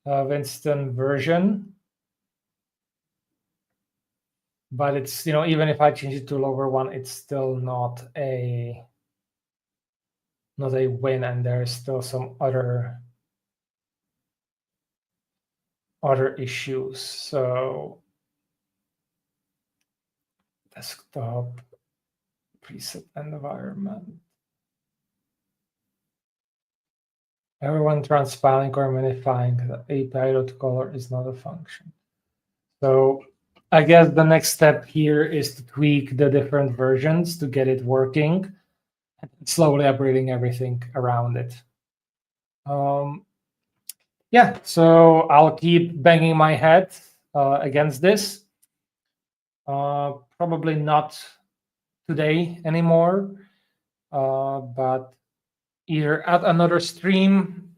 Winston version. But it's, even if I change it to lower one, it's still not a win, and there's still some other issues. So desktop preset environment. Everyone transpiling or minifying the API.color is not a function. So I guess the next step here is to tweak the different versions to get it working, and slowly upgrading everything around it. Yeah, so I'll keep banging my head against this. Probably not today anymore, but either at another stream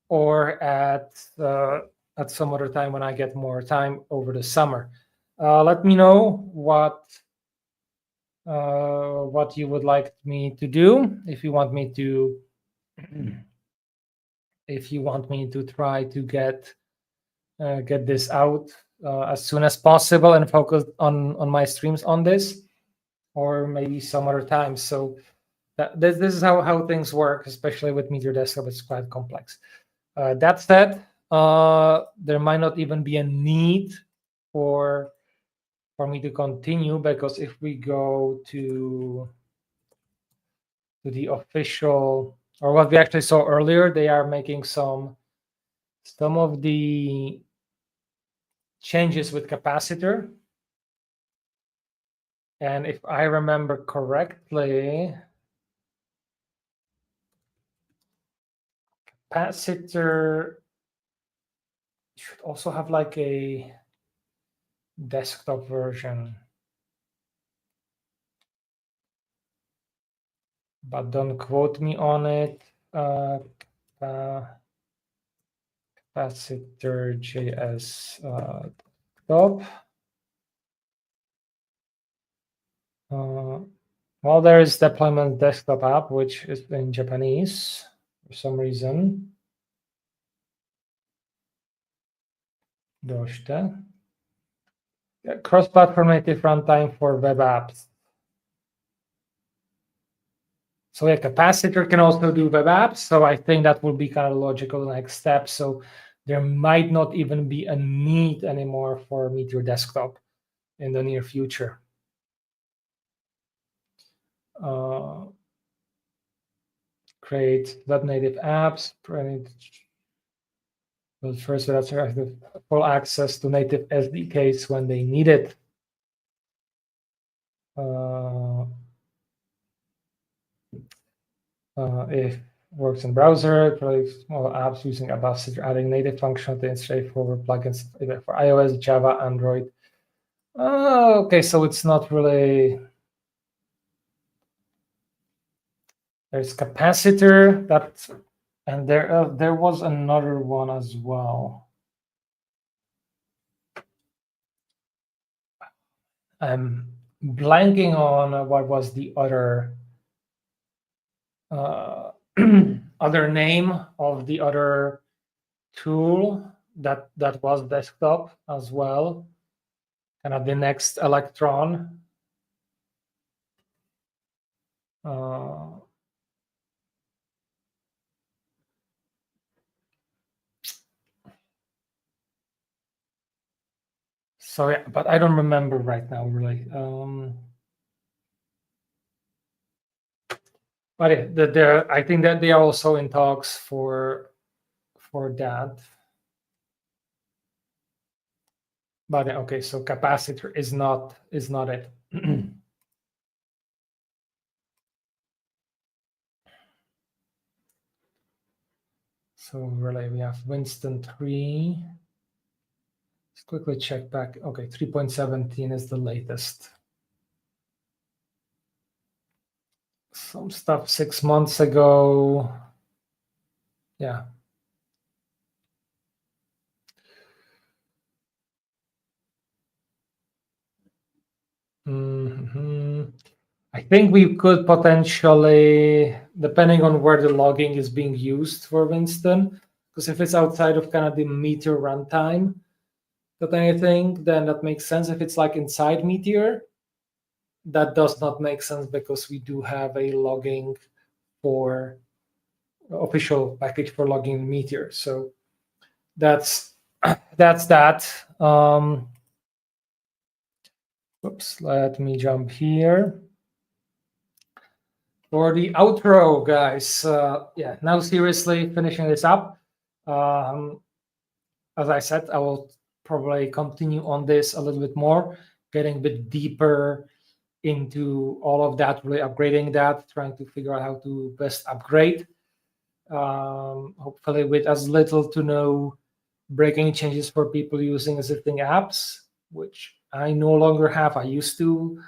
or at some other time when I get more time over the summer. Let me know what you would like me to do. If you want me to try to get this out as soon as possible and focus on my streams on this, or maybe some other time. So this is how things work, especially with Meteor Desktop. It's quite complex. That said, there might not even be a need for me to continue, because if we go to the official, or what we actually saw earlier, they are making some of the changes with capacitor. And if I remember correctly, capacitor should also have like a desktop version, but don't quote me on it. MeterJS top. Well, there is deployment desktop app, which is in Japanese for some reason. Doshita. Cross-platform native runtime for web apps. So yeah, capacitor can also do web apps. So I think that would be kind of logical next step. So there might not even be a need anymore for Meteor Desktop in the near future. Create web native apps. But first, that's have full access to native SDKs when they need it. If works in browser, probably small apps using Ambassador, adding native functionality and straightforward plugins for iOS, Java, Android. Okay, so it's not really. There's capacitor that And there was another one as well. I'm blanking on what was the other other name of the other tool that was desktop as well, kind of the next electron. So yeah, but I don't remember right now really. But yeah, I think that they are also in talks for that. But okay, so capacitor is not it. So really, we have Winston 3. Let's quickly check back. Okay, 3.17 is the latest. Some stuff 6 months ago. Yeah. I think we could potentially, depending on where the logging is being used for Winston, because if it's outside of kind of the Meteor runtime, that anything, then that makes sense. If it's like inside Meteor, that does not make sense because we do have a logging for official package for logging in Meteor. So that's that. Oops, let me jump here. For the outro, guys, yeah, now seriously finishing this up. As I said, I will probably continue on this a little bit more, getting a bit deeper into all of that, really upgrading that, trying to figure out how to best upgrade. Hopefully with as little to no breaking changes for people using existing apps, which I no longer have. I used to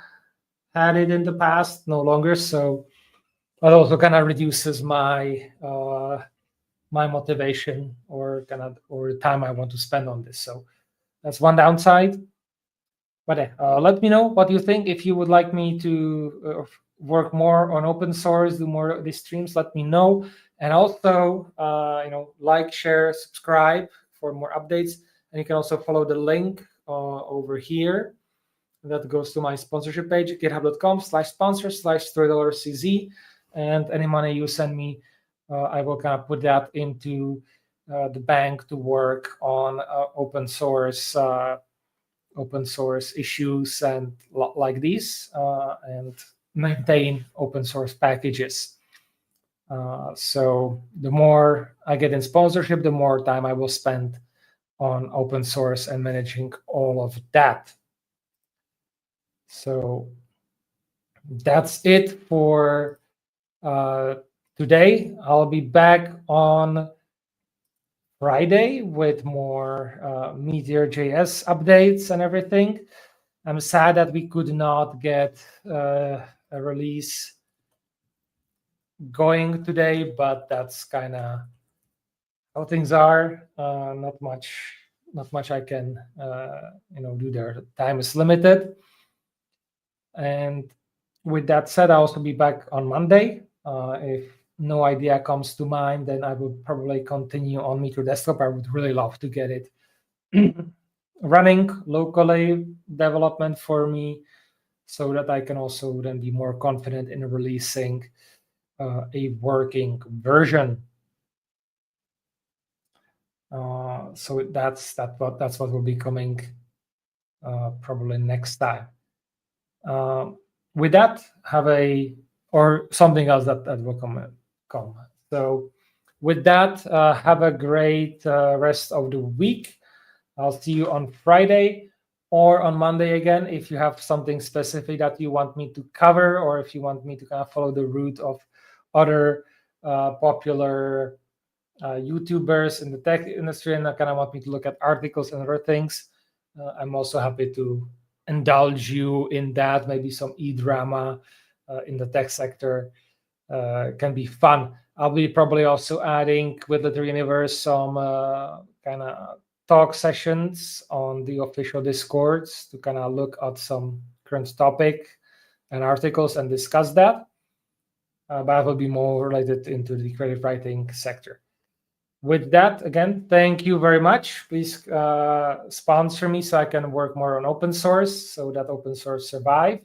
had it in the past, no longer. So it also kind of reduces my my motivation or the time I want to spend on this. So that's one downside. But let me know what you think. If you would like me to work more on open source, do more of these streams, let me know. And also, like, share, subscribe for more updates. And you can also follow the link over here. That goes to my sponsorship page, github.com/sponsor/StorytellerCZ. And any money you send me, I will kind of put that into the bank to work on open source issues and like these, and maintain open source packages. So the more I get in sponsorship, the more time I will spend on open source and managing all of that. So that's it for today. I'll be back on Friday with more MeteorJS updates and everything. I'm sad that we could not get a release going today, but that's kind of how things are. Not much I can do there. The time is limited. And with that said, I'll also be back on Monday. If no idea comes to mind, then I would probably continue on Meteor Desktop. I would really love to get it running locally, development for me, so that I can also then be more confident in releasing a working version. So that's what will be coming probably next time. With that, or something else that will come. So with that, have a great rest of the week. I'll see you on Friday or on Monday again if you have something specific that you want me to cover, or if you want me to kind of follow the route of other popular YouTubers in the tech industry, and kind of want me to look at articles and other things. I'm also happy to indulge you in that. Maybe some e-drama in the tech sector can be fun. I'll be probably also adding with the Universe some kind of talk sessions on the official Discords to kind of look at some current topic and articles and discuss that. But that will be more related into the creative writing sector. With that, again, thank you very much. Please sponsor me so I can work more on open source so that open source survive.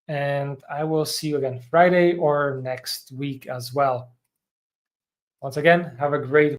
And I will see you again Friday or next week as well. Once again, have a great